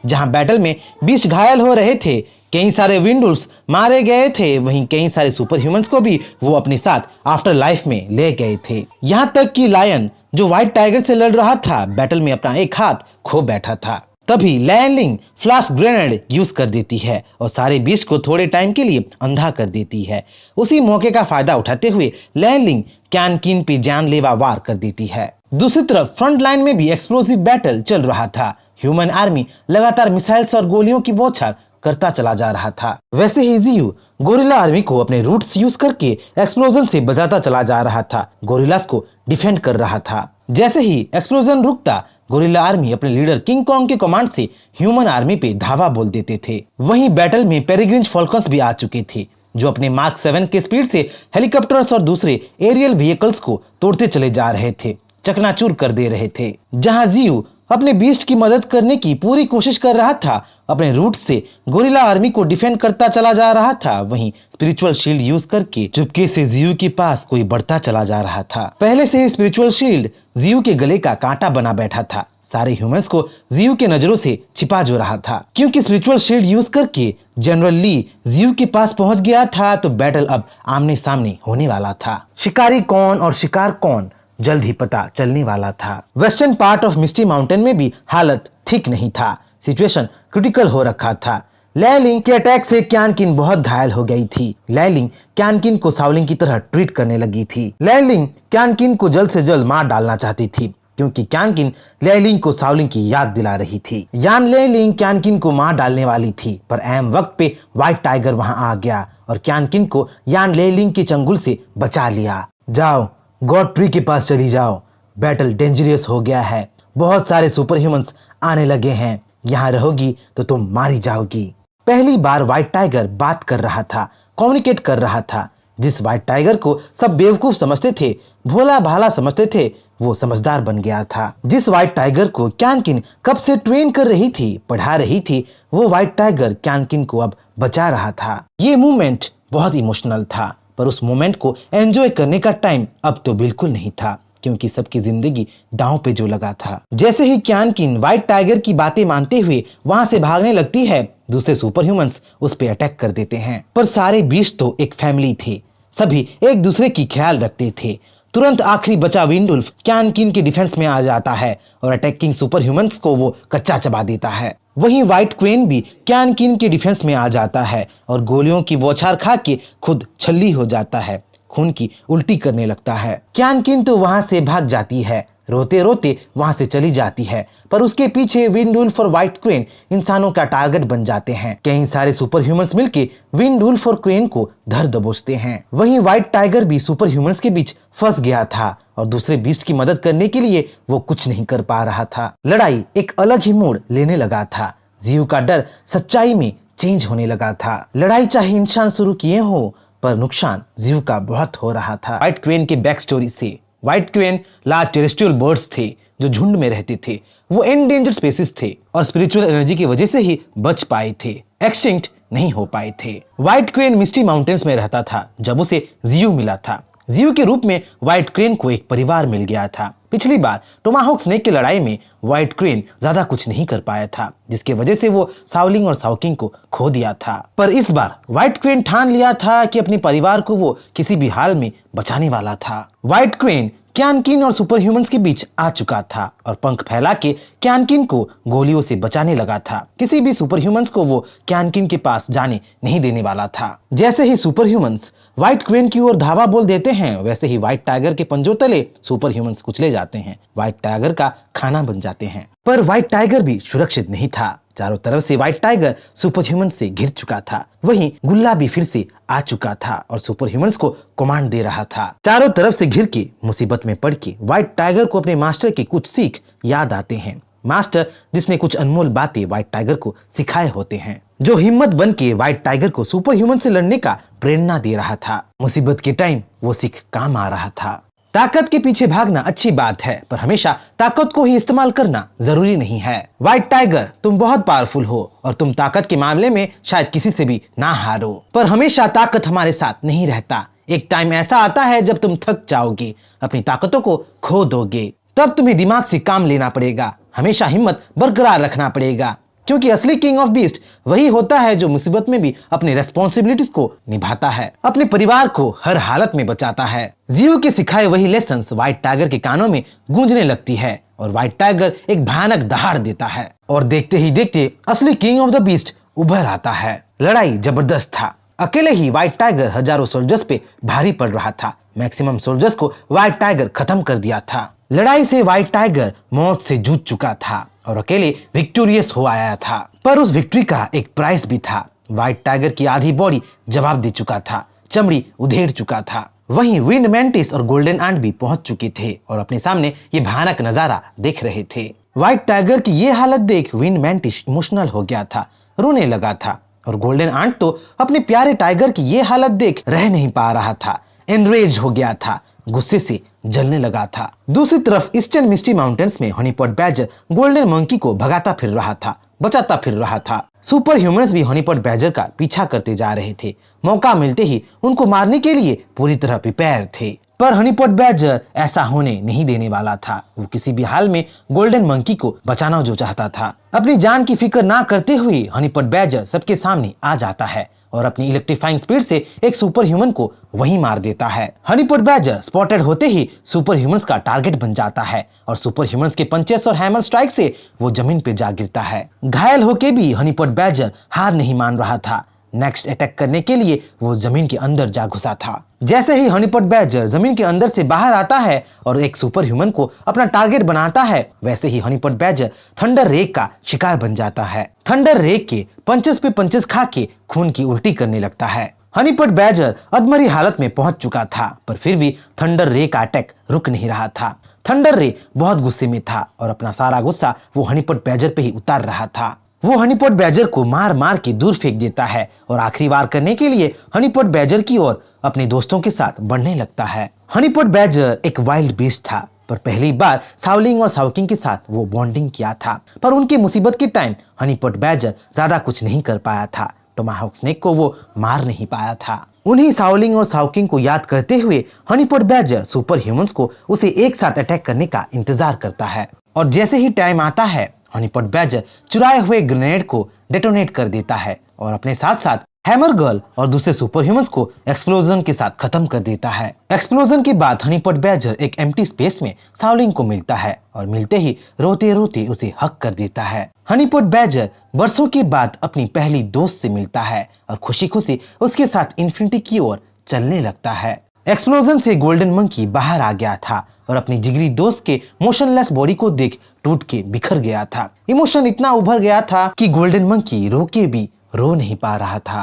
जहां बैटल में बीस्ट घायल हो रहे थे, कई सारे विंडवुल्फ मारे गए थे, वहीं कई सारे सुपर ह्यूमंस को भी वो अपने साथ आफ्टर लाइफ में ले गए थे। यहाँ तक कि लायन, जो व्हाइट टाइगर से लड़ रहा था, बैटल में अपना एक हाथ खो बैठा था। तभी लैनलिंग फ्लैश ग्रेनेड यूज कर देती है और सारे बीस्ट को थोड़े टाइम के लिए अंधा कर देती है। उसी मौके का फायदा उठाते हुए लैनलिंग क्यान किन पे जानलेवा वार कर देती है। दूसरी तरफ फ्रंट लाइन में भी एक्सप्लोसिव बैटल चल रहा था। ह्यूमन आर्मी लगातार मिसाइल्स और गोलियों की बौछार करता चला जा रहा था। वैसे ही जियू गोरिल्ला आर्मी को अपने रूट्स यूज करके एक्सप्लोजन से बचाता चला जा रहा था, गोरिल्लास को डिफेंड कर रहा था। जैसे ही एक्सप्लोजन रुकता, गोरिल्ला आर्मी अपने लीडर किंग कॉन्ग के कमांड से ह्यूमन आर्मी पे धावा बोल देते थे। वहीं बैटल में पेरिग्रिंज फॉल्कन्स भी आ चुके थे, जो अपने मार्क 7 के स्पीड से हेलीकॉप्टर्स और दूसरे एरियल व्हीकल्स को तोड़ते चले जा रहे थे, चकनाचूर कर दे रहे थे। जहां जियू अपने बीस्ट की मदद करने की पूरी कोशिश कर रहा था, अपने रूट से गोरिल्ला आर्मी को डिफेंड करता चला जा रहा था, वहीं स्पिरिचुअल शील्ड यूज करके चुपके से जियू के पास कोई बढ़ता चला जा रहा था। पहले से ही स्पिरिचुअल शील्ड जियू के गले का कांटा बना बैठा था। सारे ह्यूमंस को जियू के नजरों से छिपा जो रहा था, क्योंकि स्पिरिचुअल शील्ड यूज करके जनरल ली जियू के पास पहुंच गया था, तो बैटल अब आमने सामने होने वाला था। शिकारी कौन और शिकार कौन, जल्द ही पता चलने वाला था। Western part of misty mountain में भी हालत ठीक नहीं था, सिचुएशन क्रिटिकल हो रखा था। लैलिंग के अटैक से क्यान किन बहुत घायल हो गई थी। लैलिंग क्यान किन को सावलिंग की तरह ट्रीट करने लगी थी। लैलिंग क्यान किन को जल्द से जल्द मार डालना चाहती थी, क्योंकि क्यान किन लैलिंग को सावलिंग की याद दिला रही थी। यान लैलिंग क्यान किन को मार डालने वाली थी, पर अहम वक्त पे व्हाइट टाइगर वहां आ गया और क्यान किन को यान लैलिंग के चंगुल से बचा लिया। जाओ, गॉड ट्री के पास चली जाओ, बैटल डेंजरियस हो गया है, बहुत सारे सुपर ह्यूमंस आने लगे हैं, यहाँ रहोगी तो तुम मारी जाओगी। पहली बार व्हाइट टाइगर बात कर रहा था, कम्युनिकेट कर रहा था। जिस व्हाइट टाइगर को सब बेवकूफ समझते थे, भोला भाला समझते थे, वो समझदार बन गया था। जिस व्हाइट टाइगर को क्यान किन कब से ट्रेन कर रही थी, पढ़ा रही थी, वो व्हाइट टाइगर क्यान किन को अब बचा रहा था। ये मूवमेंट बहुत इमोशनल था, पर उस मोमेंट को एंजॉय करने का टाइम अब तो बिल्कुल नहीं था, क्योंकि सबकी जिंदगी दांव पे जो लगा था। जैसे ही क्यान किन व्हाइट टाइगर की बातें मानते हुए वहां से भागने लगती है, दूसरे सुपर ह्यूमंस उस पे अटैक कर देते हैं। पर सारे बीस्ट तो एक फैमिली थे, सभी एक दूसरे की ख्याल रखते थे। तुरंत आखिरी बचा विंडवुल्फ क्यान किन के डिफेंस में आ जाता है और अटैकिंग सुपर ह्यूमंस को वो कच्चा चबा देता है। वहीं व्हाइट क्रेन भी क्यान किन के डिफेंस में आ जाता है और गोलियों की बौछार खा के खुद छल्ली हो जाता है, खून की उल्टी करने लगता है। क्यान किन तो वहां से भाग जाती है, रोते रोते वहां से चली जाती है, पर उसके पीछे विंडवुल्फ और व्हाइट क्रेन इंसानों का टारगेट बन जाते हैं। कई सारे सुपर ह्यूमंस मिलके विंडवुल्फ और क्रेन को धर दबोचते हैं। वहीं व्हाइट टाइगर भी सुपर ह्यूमंस के बीच फंस गया था और दूसरे बीस्ट की मदद करने के लिए वो कुछ नहीं कर पा रहा था। लड़ाई एक अलग ही मोड़ लेने लगा था। जियू का डर सच्चाई में चेंज होने लगा था। लड़ाई चाहे इंसान शुरू किए हो, पर नुकसान जियू का बहुत हो रहा था। व्हाइट क्रेन के बैक स्टोरी से, white crane large terrestrial birds थे जो झुंड में रहते थे। वो एंडेंजर्ड स्पीसीज थे और स्पिरिचुअल एनर्जी की वजह से ही बच पाए थे, एक्सटिंक्ट नहीं हो पाए थे। व्हाइट क्रेन मिस्टी माउंटेन्स में रहता था जब उसे जियू मिला था। जियू के रूप में व्हाइट क्रेन को एक परिवार मिल गया था। पिछली बार टोमाहोक स्नेक की लड़ाई में व्हाइट क्रेन ज्यादा कुछ नहीं कर पाया था, जिसके वजह से वो सावलिंग और साउकिंग को खो दिया था। पर इस बार व्हाइट क्रेन ठान लिया था कि अपने परिवार को वो किसी भी हाल में बचाने वाला था। व्हाइट क्रेन क्यान किन और सुपर ह्यूमंस के बीच आ चुका था और पंख फैला के क्यान किन को गोलियों से बचाने लगा था। किसी भी सुपर ह्यूमंस को वो क्यान किन के पास जाने नहीं देने वाला था। जैसे ही सुपर ह्यूमंस व्हाइट क्रेन की ओर धावा बोल देते हैं, वैसे ही व्हाइट टाइगर के पंजों तले सुपर ह्यूमंस कुचले जाते हैं, व्हाइट टाइगर का खाना बन जाते हैं। पर व्हाइट टाइगर भी सुरक्षित नहीं था। चारों तरफ से व्हाइट टाइगर सुपर ह्यूमन से घिर चुका था। वहीं गुल्ला भी फिर से आ चुका था और सुपर ह्यूमंस को कमांड दे रहा था। चारों तरफ से घिर के मुसीबत में पड़ के व्हाइट टाइगर को अपने मास्टर के कुछ सीख याद आते हैं। मास्टर जिसने कुछ अनमोल बातें व्हाइट टाइगर को सिखाए होते हैं, जो हिम्मत बन के व्हाइट टाइगर को सुपर ह्यूमन से लड़ने का प्रेरणा दे रहा था। मुसीबत के टाइम वो सीख काम आ रहा था। ताकत के पीछे भागना अच्छी बात है, पर हमेशा ताकत को ही इस्तेमाल करना जरूरी नहीं है। व्हाइट टाइगर, तुम बहुत पावरफुल हो और तुम ताकत के मामले में शायद किसी से भी ना हारो, पर हमेशा ताकत हमारे साथ नहीं रहता। एक टाइम ऐसा आता है जब तुम थक जाओगे, अपनी ताकतों को खो दोगे, तब तुम्हें दिमाग से काम लेना पड़ेगा। हमेशा हिम्मत बरकरार रखना पड़ेगा, क्योंकि असली किंग ऑफ बीस्ट वही होता है जो मुसीबत में भी अपनी रेस्पॉन्सिबिलिटीज को निभाता है, अपने परिवार को हर हालत में बचाता है। जियो के सिखाए वही लेसन्स व्हाइट टाइगर के कानों में गूंजने लगती है और व्हाइट टाइगर एक भयानक दहाड़ देता है और देखते ही देखते असली किंग ऑफ द बीस्ट उभर आता है। लड़ाई जबरदस्त था। अकेले ही व्हाइट टाइगर हजारों सोल्जर्स पे भारी पड़ रहा था। मैक्सिमम सोल्जर्स को व्हाइट टाइगर खत्म कर दिया था। लड़ाई से व्हाइट टाइगर मौत से जूझ चुका था और अकेले विक्टोरियस हो आया था, पर उस विक्ट्री का एक प्राइस भी था। व्हाइट टाइगर की आधी बॉडी जवाब दे चुका था, चमड़ी उधेड़ चुका था। वहीं विंड मैंटिस और गोल्डन आंट भी पहुंच चुके थे और अपने सामने ये भयानक नजारा देख रहे थे। व्हाइट टाइगर की ये हालत देख विंड मैंटिस इमोशनल हो गया था, रोने लगा था और गोल्डन आंट तो अपने प्यारे टाइगर की ये हालत देख रह नहीं पा रहा था, एनरेज हो गया था, गुस्से से जलने लगा था। दूसरी तरफ ईस्टर्न मिस्टी माउंटेन्स में हनीपॉट बैजर गोल्डन मंकी को भगाता फिर रहा था, बचाता फिर रहा था। सुपर ह्यूमंस भी हनीपॉट बैजर का पीछा करते जा रहे थे। मौका मिलते ही उनको मारने के लिए पूरी तरह प्रिपेयर थे, पर हनीपॉट बैजर ऐसा होने नहीं देने वाला था। वो किसी भी हाल में गोल्डन मंकी को बचाना जो चाहता था। अपनी जान की फिक्र ना करते हुए हनीपॉट बैजर सबके सामने आ जाता है और अपनी इलेक्ट्रीफाइंग स्पीड से एक सुपर ह्यूमन को वहीं मार देता है। हनीपॉट बैजर स्पॉटेड होते ही सुपर ह्यूमंस का टारगेट बन जाता है और सुपर ह्यूमंस के पंचेस और हैमर स्ट्राइक से वो जमीन पे जा गिरता है। घायल होके भी हनीपॉट बैजर हार नहीं मान रहा था। नेक्स्ट अटैक करने के लिए वो जमीन के अंदर जा घुसा था। जैसे ही हनीपॉट बैजर जमीन के अंदर से बाहर आता है और एक सुपर ह्यूमन को अपना टारगेट बनाता है, वैसे ही हनीपॉट बैजर थंडर रेक का शिकार बन जाता है। थंडर रेक के पंचेस पे पंचेस खा के खून की उल्टी करने लगता है। हनीपॉट बैजर अधमरी हालत में पहुंच चुका था, पर फिर भी थंडर रे का अटैक रुक नहीं रहा था। थंडर रे बहुत गुस्से में था और अपना सारा गुस्सा वो हनीपॉट बैजर पे ही उतार रहा था। वो हनीपॉट बैजर को मार मार के दूर फेंक देता है और आखिरी बार करने के लिए हनीपॉट बैजर की ओर अपने दोस्तों के साथ बढ़ने लगता है। हनीपॉट बैजर एक वाइल्ड बीस्ट था, पर पहली बार साउलिंग और साउकिंग के साथ वो बॉन्डिंग किया था, पर उनकी मुसीबत के टाइम हनीपॉट बैजर ज्यादा कुछ नहीं कर पाया था। टोमाहाउक स्नेक को वो मार नहीं पाया था। उन्हीं साउलिंग और साउकिंग को याद करते हुए हनीपॉट बैजर सुपर ह्यूमंस को उसे एक साथ अटैक करने का इंतजार करता है और जैसे ही टाइम आता है हनीपॉट बैजर चुराए हुए ग्रेनेड को डेटोनेट कर देता है और अपने साथ साथ हैमर गर्ल और दूसरे सुपर ह्यूमंस को एक्सप्लोजन के साथ खत्म कर देता है। एक्सप्लोजन के बाद हनीपॉट बैजर एक एम्प्टी स्पेस में साउलिंग को मिलता है और मिलते ही रोते रोते उसे हक कर देता है। हनीपॉट बैजर बरसों के बाद अपनी पहली दोस्त से मिलता है और खुशी खुशी उसके साथ इन्फिनिटी की ओर चलने लगता है। एक्सप्लोजन से गोल्डन मंकी बाहर आ गया था और अपनी जिगरी दोस्त के मोशनलेस बॉडी को देख टूट के बिखर गया था। इमोशन इतना उभर गया था कि गोल्डन मंकी रो के भी रो नहीं पा रहा था।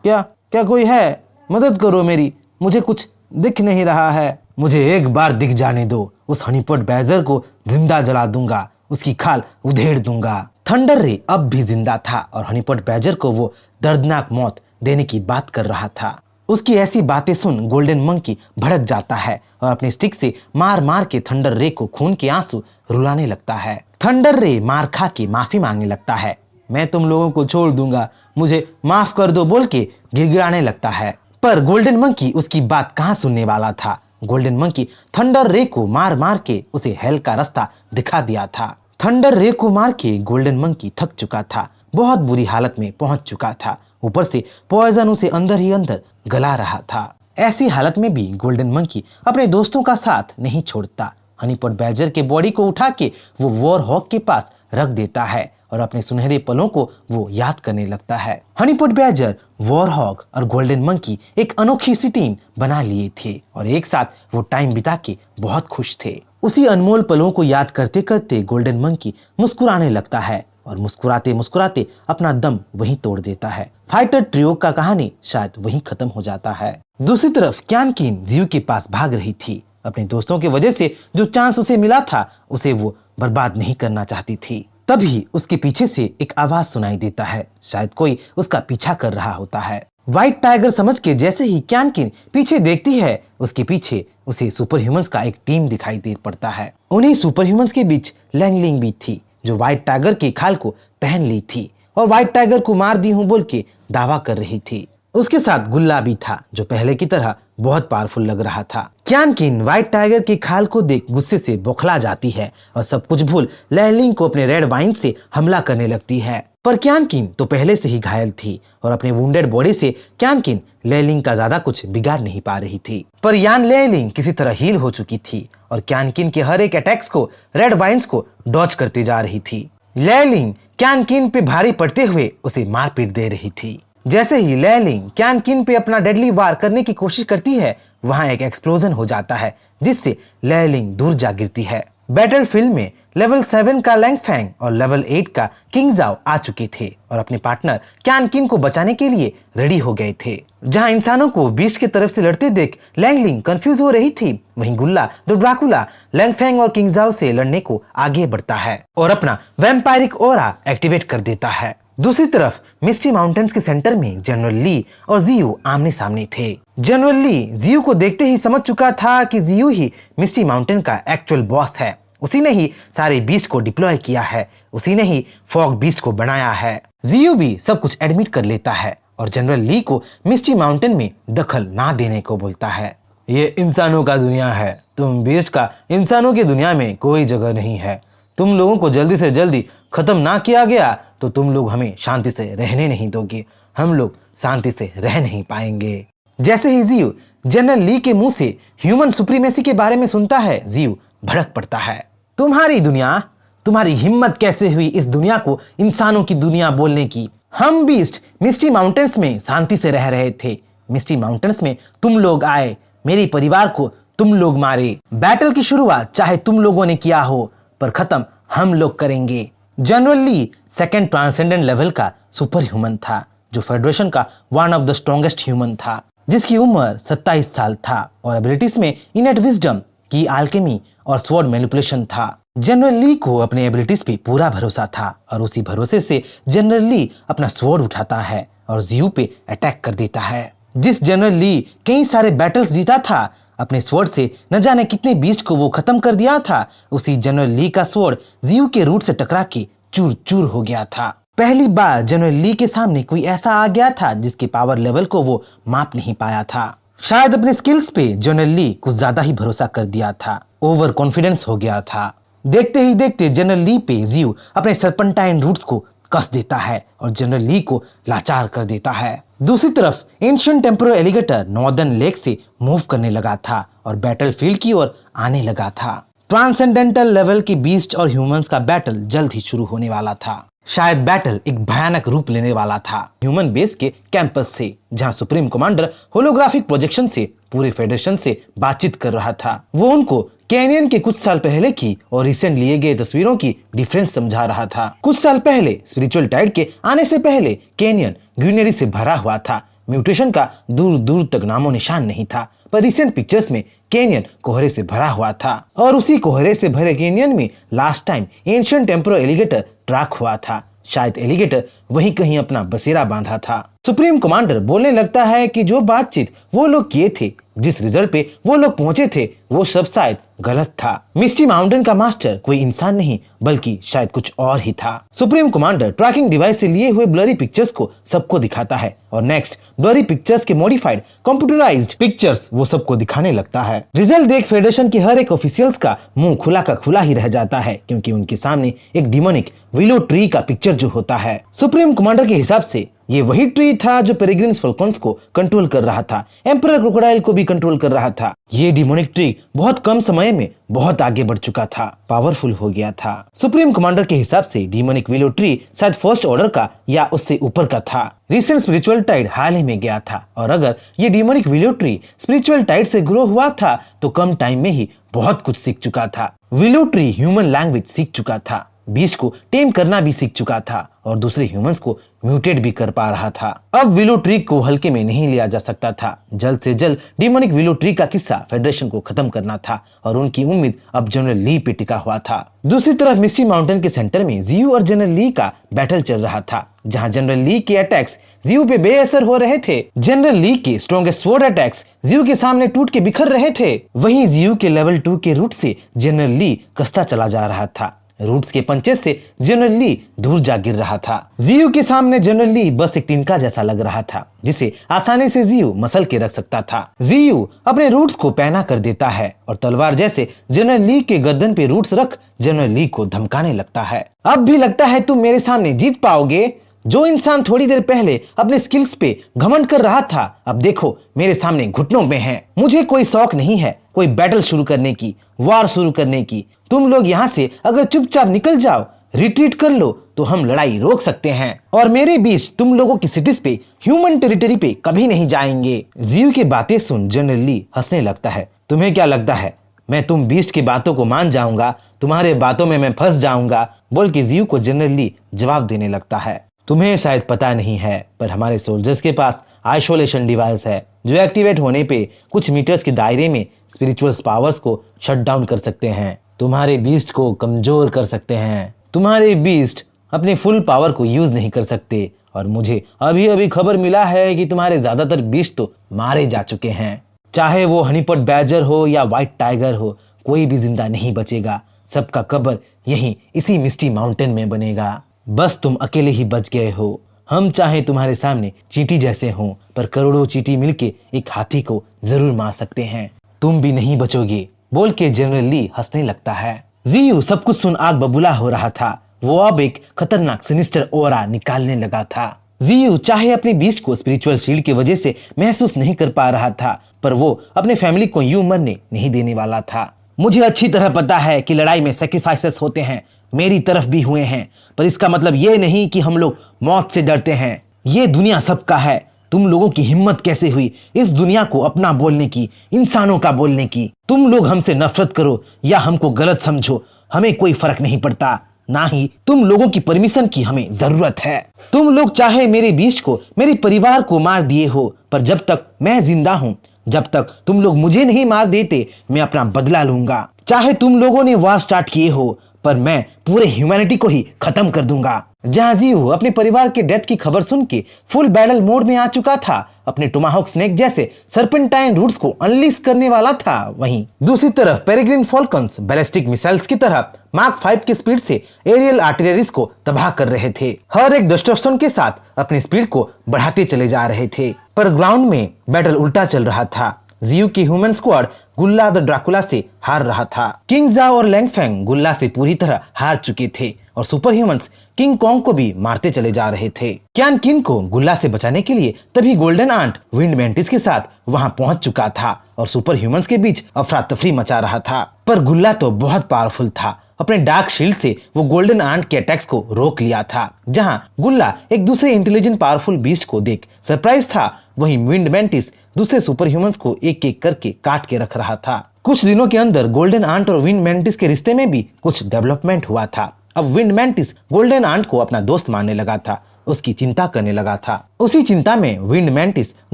क्या क्या कोई है? मदद करो मेरी, मुझे कुछ दिख नहीं रहा है। मुझे एक बार दिख जाने दो, उस हनीपॉट बैजर को जिंदा जला दूंगा, उसकी खाल उधेड़ दूंगा। थंडर रे अब भी जिंदा था और हनीपॉट बैजर को वो दर्दनाक मौत देने की बात कर रहा था। उसकी ऐसी बातें सुन गोल्डन मंकी भड़क जाता है और अपनी स्टिक से मार मार के थंडर रे को खून के आंसू रुलाने लगता है। थंडर रे मार खा के माफी मांगने लगता है। मैं तुम लोगों को छोड़ दूंगा, मुझे माफ कर दो बोल के गिड़गिड़ाने लगता है, पर गोल्डन मंकी उसकी बात कहाँ सुनने वाला था। गोल्डन मंकी थंडर रे को मार मार के उसे हेल का रास्ता दिखा दिया था। थंडर रे को मार के गोल्डन मंकी थक चुका था, बहुत बुरी हालत में पहुंच चुका था। ऊपर से पॉइजन उसे अंदर ही अंदर गला रहा था। ऐसी हालत में भी गोल्डन मंकी अपने दोस्तों का साथ नहीं छोड़ता। हनीपॉट बैजर के बॉडी को उठा के वो वॉर हॉक के पास रख देता है और अपने सुनहरे पलों को वो याद करने लगता है। हनीपॉट बैजर, वॉर हॉक और गोल्डन मंकी एक अनोखी सी टीम बना लिए थे और एक साथ वो टाइम बिता के बहुत खुश थे। उसी अनमोल पलों को याद करते करते गोल्डन मंकी मुस्कुराने लगता है और मुस्कुराते मुस्कुराते अपना दम वहीं तोड़ देता है। फाइटर ट्रियो का कहानी शायद वहीं खत्म हो जाता है। दूसरी तरफ क्यान किन जियू के पास भाग रही थी। अपने दोस्तों की वजह से जो चांस उसे मिला था उसे वो बर्बाद नहीं करना चाहती थी। तभी उसके पीछे से एक आवाज सुनाई देता है, शायद कोई उसका पीछा कर रहा होता है। व्हाइट टाइगर समझ के जैसे ही क्यान किन पीछे देखती है, उसके पीछे उसे सुपर ह्यूमंस का एक टीम दिखाई दे पड़ता है। उन्हीं सुपर ह्यूमंस के बीच लैंगलिंग भी थी, जो व्हाइट टाइगर के खाल को पहन ली थी और व्हाइट टाइगर को मार दी हूं बोल के दावा कर रही थी। उसके साथ गुल्ला भी था, जो पहले की तरह बहुत पावरफुल लग रहा था। क्यान किन व्हाइट टाइगर के खाल को देख गुस्से से बौखला जाती है और सब कुछ भूल लैंगलिंग को अपने रेड वाइन से हमला करने लगती है। पर क्यान किन तो पहले से ही घायल थी और अपने वुंडेड बॉडी से क्यान किन लैंगलिंग का ज्यादा कुछ बिगाड़ नहीं पा रही थी। पर यान लैंगलिंग किसी तरह हील हो चुकी थी और क्यान किन के हर एक अटैक्स को रेड वाइन्स को डॉज करती जा रही थी। लैंगलिंग क्यान किन पे भारी पड़ते हुए उसे मार पीट दे रही थी। जैसे ही लैंगलिंग क्यान किन पे अपना डेडली वार करने की कोशिश करती है, वहां एक एक्सप्लोजन हो जाता है जिससे लैंगलिंग दूर जा गिरती है। बैटलफील्ड में लेवल 7 का लैंग फैंग और लेवल 8 का किंग जाओ आ चुके थे और अपने पार्टनर क्यान किन को बचाने के लिए रेडी हो गए थे। जहां इंसानों को बीस्ट की तरफ से लड़ते देख लैंगलिंग कंफ्यूज हो रही थी, वहीं गुल्ला द ड्रैकुला लैंग फैंग और किंग जाओ से लड़ने को आगे बढ़ता है और अपना वैम्पायरिक ऑरा एक्टिवेट कर देता है। दूसरी तरफ मिस्टी माउंटेन्स के सेंटर में जनरल ली और जियू आमने सामने थे। जनरल ली जियू को देखते ही समझ चुका था कि जियू ही मिस्टी माउंटेन का एक्चुअल बॉस है। उसी ने ही सारे बीस्ट को डिप्लॉय किया है, उसी ने ही फॉग बीस्ट को बनाया है। जियू भी सब कुछ एडमिट कर लेता है और जनरल ली को मिस्टी माउंटेन में दखल ना देने को बोलता है। ये इंसानों का दुनिया है, तुम बीस्ट का इंसानों की दुनिया में कोई जगह नहीं है। तुम लोगों को जल्दी से जल्दी खत्म ना किया गया तो तुम लोग हमें शांति से रहने नहीं दोगे, हम लोग शांति से रह नहीं पाएंगे। जैसे ही जियू जनरल ली के मुंह से ह्यूमन सुप्रीमेसी के बारे में सुनता है, जियू भड़क पड़ता है। तुम्हारी दुनिया, तुम्हारी हिम्मत कैसे हुई इस दुनिया को इंसानों की दुनिया बोलने की? हम बीस्ट मिस्टी माउंटेन्स में शांति से रह रहे थे। मिस्टी माउंटेन्स में तुम लोग आए, मेरे परिवार को तुम लोग मारे। बैटल की शुरुआत चाहे तुम लोगों ने किया हो, पर खत्म हम लोग करेंगे। जनरल ली सेकंड ट्रांसेंडेंट लेवल का सुपर ह्यूमन था, जो फेडरेशन का one of the strongest human था, जिसकी उम्र 27 साल था और एबिलिटीज में इनेट विजडम की अल्केमी और स्वॉर्ड मैनिपुलेशन था। जनरल ली को अपने एबिलिटीज पे पूरा भरोसा था और उसी भरोसे से जनरल ली अपना स्वॉर्ड उठाता है और जियू पे अटैक कर देता है। जिस जनरल ली कई सारे बैटल्स जीता था, अपने स्वॉर्ड से न जाने कितने बीस्ट को वो खत्म कर दिया था, उसी जनरल ली का स्वॉर्ड जियू के रूट से टकरा के चूर चूर हो गया था। पहली बार जनरल ली के सामने कोई ऐसा आ गया था जिसके पावर लेवल को वो माप नहीं पाया था। शायद अपने स्किल्स पे जनरल ली कुछ ज्यादा ही भरोसा कर दिया था, ओवर कॉन्फिडेंस हो गया था। देखते ही देखते जनरल ली पे जियू अपने सरपंटाइन रूट्स को कस देता है और जनरल ली को लाचार कर देता है। दूसरी तरफ ancient temporo alligator northern lake से मूव करने लगा था और बैटलफील्ड की ओर आने लगा था। ट्रांसेंडेंटल लेवल के बीस्ट और ह्यूमंस का बैटल जल्द ही शुरू होने वाला था। शायद बैटल एक भयानक रूप लेने वाला था ह्यूमन बेस के कैंपस से, जहां सुप्रीम कमांडर होलोग्राफिक प्रोजेक्शन से पूरे फेडरेशन से बातचीत कर रहा था। वो उनको कैनियन के कुछ साल पहले की और रिसेंट लिए गए तस्वीरों की डिफरेंस समझा रहा था। कुछ साल पहले स्पिरिचुअल टाइड के आने से पहले कैनियन ग्रीनरी से भरा हुआ था, म्यूटेशन का दूर दूर तक नामो निशान नहीं था। पर रिसेंट पिक्चर्स में कैनियन कोहरे से भरा हुआ था और उसी कोहरे से भरे कैनियन में last time ancient temporo alligator track हुआ था। शायद एलिगेटर वहीं कहीं अपना बसेरा बांधा था। सुप्रीम कमांडर बोलने लगता है कि जो बातचीत वो लोग किए थे, जिस रिजल्ट पे वो लोग पहुंचे थे, वो सब शायद गलत था। मिस्टी माउंटेन का मास्टर कोई इंसान नहीं बल्कि शायद कुछ और ही था। सुप्रीम कमांडर ट्रैकिंग डिवाइस से लिए हुए ब्लरी पिक्चर्स को सबको दिखाता है और नेक्स्ट ब्लरी पिक्चर्स के मॉडिफाइड कंप्यूटराइज्ड पिक्चर्स वो सबको दिखाने लगता है। रिजल्ट देख फेडरेशन के हर एक ऑफिशियल्स का मुंह खुला का खुला ही रह जाता है, क्योंकि उनके सामने एक डिमोनिक विलो ट्री का पिक्चर जो होता है। सुप्रीम कमांडर के हिसाब से ये वही ट्री था जो पेरिग्रिन्स फॉल्कन्स को कंट्रोल कर रहा था, एम्परर क्रोकोडाइल को भी कंट्रोल कर रहा था। ये डिमोनिक ट्री बहुत कम समय में बहुत आगे बढ़ चुका था, पावरफुल हो गया था। सुप्रीम कमांडर के हिसाब से डिमोनिक विलो ट्री शायद फर्स्ट ऑर्डर का या उससे ऊपर का था। रिसेंट स्पिरिचुअल टाइड हाल ही में गया था और अगर ये demonic willow tree spiritual tide से ग्रो हुआ था तो कम टाइम में ही बहुत कुछ सीख चुका था। विलो ट्री ह्यूमन लैंग्वेज सीख चुका था, बीस्ट को टेम करना भी सीख चुका था और दूसरे ह्यूमंस को म्यूटेट भी कर पा रहा था। अब विलो ट्री को हल्के में नहीं लिया जा सकता था। जल्द से जल्द डिमोनिक विलो ट्री का किस्सा फेडरेशन को खत्म करना था और उनकी उम्मीद अब जनरल ली पे टिका हुआ था। दूसरी तरफ मिस्टी माउंटेन के सेंटर में जियू और जनरल ली का बैटल चल रहा था, जहां जनरल ली के अटैक्स जियू पे बेअसर हो रहे थे। जनरल ली के स्ट्रॉन्गेस्ट स्वॉर्ड अटैक्स जियू के सामने टूट के बिखर रहे थे। वहीं जियू के लेवल 2 के रूट से जनरल ली कसता चला जा रहा था। रूट्स के पंचेस से जनरल ली दूर जा गिर रहा था। जियू के सामने जनरल ली बस एक तिनका जैसा लग रहा था, जिसे आसानी से जियू मसल के रख सकता था। जियू अपने रूट्स को पैना कर देता है और तलवार जैसे जनरल ली के गर्दन पे रूट्स रख जनरल ली को धमकाने लगता है। अब भी लगता है तुम मेरे सामने जीत पाओगे? जो इंसान थोड़ी देर पहले अपने स्किल्स पे घमंड कर रहा था, अब देखो मेरे सामने घुटनों में है। मुझे कोई शौक नहीं है कोई बैटल शुरू करने की, वार शुरू करने की। तुम लोग यहाँ से अगर चुपचाप निकल जाओ, रिट्रीट कर लो, तो हम लड़ाई रोक सकते हैं और मेरे बीच तुम लोगों की सिटीज पे, ह्यूमन टेरिटरी पे कभी नहीं जाएंगे। जियू की बातें सुन जनरल ली हंसने लगता है। तुम्हें क्या लगता है मैं तुम बीस्ट की बातों को मान जाऊंगा? तुम्हारे बातों में मैं फंस जाऊंगा? बोल के जियू को जनरल ली जवाब देने लगता है। तुम्हें शायद पता नहीं है, पर हमारे सोल्जर्स के पास आइसोलेशन डिवाइस है जो एक्टिवेट होने पे कुछ मीटर्स के दायरे में स्पिरिचुअल पावर्स को शट डाउन कर सकते हैं, तुम्हारे बीस्ट को कमजोर कर सकते हैं। तुम्हारे बीस्ट अपने फुल पावर को यूज नहीं कर सकते और मुझे अभी अभी खबर मिला है कि तुम्हारे ज्यादातर बीस्ट तो मारे जा चुके हैं। चाहे वो हनीपॉट बैजर हो या व्हाइट टाइगर हो, कोई भी जिंदा नहीं बचेगा। सबका कब्र यहीं इसी मिस्टी माउंटेन में बनेगा। बस तुम अकेले ही बच गए हो। हम चाहे तुम्हारे सामने चींटी जैसे हों, पर करोड़ों चींटी मिलके एक हाथी को जरूर मार सकते हैं। तुम भी नहीं बचोगे, बोल के जनरल ली हंसने लगता है। जियू सब कुछ सुन आग बबूला हो रहा था। वो अब एक खतरनाक सिनिस्टर ओरा निकालने लगा था। जियू चाहे अपने बीस्ट को स्पिरिचुअल शील्ड की वजह से महसूस नहीं कर पा रहा था, पर वो अपने फैमिली को यूं मरने नहीं देने वाला था। मुझे अच्छी तरह पता है कि लड़ाई में सैक्रिफाइसेस होते हैं, मेरी तरफ भी हुए हैं, पर इसका मतलब ये नहीं कि हम लोग मौत से डरते हैं। ये दुनिया सबका है। तुम लोगों की हिम्मत कैसे हुई इस दुनिया को अपना बोलने की, इंसानों का बोलने की? तुम लोग हमसे नफरत करो या हमको गलत समझो, हमें कोई फर्क नहीं पड़ता। ना ही तुम लोगों की परमिशन की हमें जरूरत है। तुम लोग चाहे मेरे बीस्ट को, मेरे परिवार को मार दिए हो, पर जब तक मैं जिंदा हूँ, जब तक तुम लोग मुझे नहीं मार देते, मैं अपना बदला लूंगा। चाहे तुम लोगों ने वार स्टार्ट किए हो, पर मैं पूरे ह्यूमैनिटी को ही खत्म कर दूंगा। जहां जियू अपने परिवार के डेथ की खबर सुन के फुल बैटल मोड में आ चुका था, अपने टोमाहॉक स्नेक जैसे सर्पेंटाइन रूट्स को अनलीश करने वाला था, वहीं दूसरी तरफ पेरेग्रिन फॉल्कन्स बैलिस्टिक मिसाइल्स की तरह मार्क 5 की स्पीड से एरियल आर्टिलरीज को तबाह कर रहे थे। हर एक डिस्ट्रक्शन के साथ अपनी स्पीड को बढ़ाते चले जा रहे थे, पर ग्राउंड में बैटल उल्टा चल रहा था। जियू की ह्यूमन स्क्वाड गुल्ला द ड्रैकुला से हार रहा था। किंग जा और लैंगफेंग गुल्ला से पूरी तरह हार चुके थे और सुपर ह्यूमंस किंग कॉन्ग को भी मारते चले जा रहे थे। क्यान किन को गुल्ला से बचाने के लिए तभी गोल्डन आंट विंड मैंटिस के साथ वहां पहुंच चुका था और सुपर ह्यूमंस के बीच अफरा तफरी मचा रहा था। पर गुल्ला तो बहुत पावरफुल था। अपने डार्क शील्ड से वो गोल्डन आंट के अटैक्स को रोक लिया था। जहां गुल्ला एक दूसरे इंटेलिजेंट पावरफुल बीस्ट को देख सरप्राइज था, वहीं विंड मैंटिस दूसरे सुपर ह्यूमंस को एक एक करके काट के रख रहा था। कुछ दिनों के अंदर गोल्डन आंट और विंड मैंटिस के रिश्ते में भी कुछ डेवलपमेंट हुआ था। अब विंड मैंटिस गोल्डन आंट को अपना दोस्त मानने लगा था, उसकी चिंता करने लगा था। उसी चिंता में विंड मैंटिस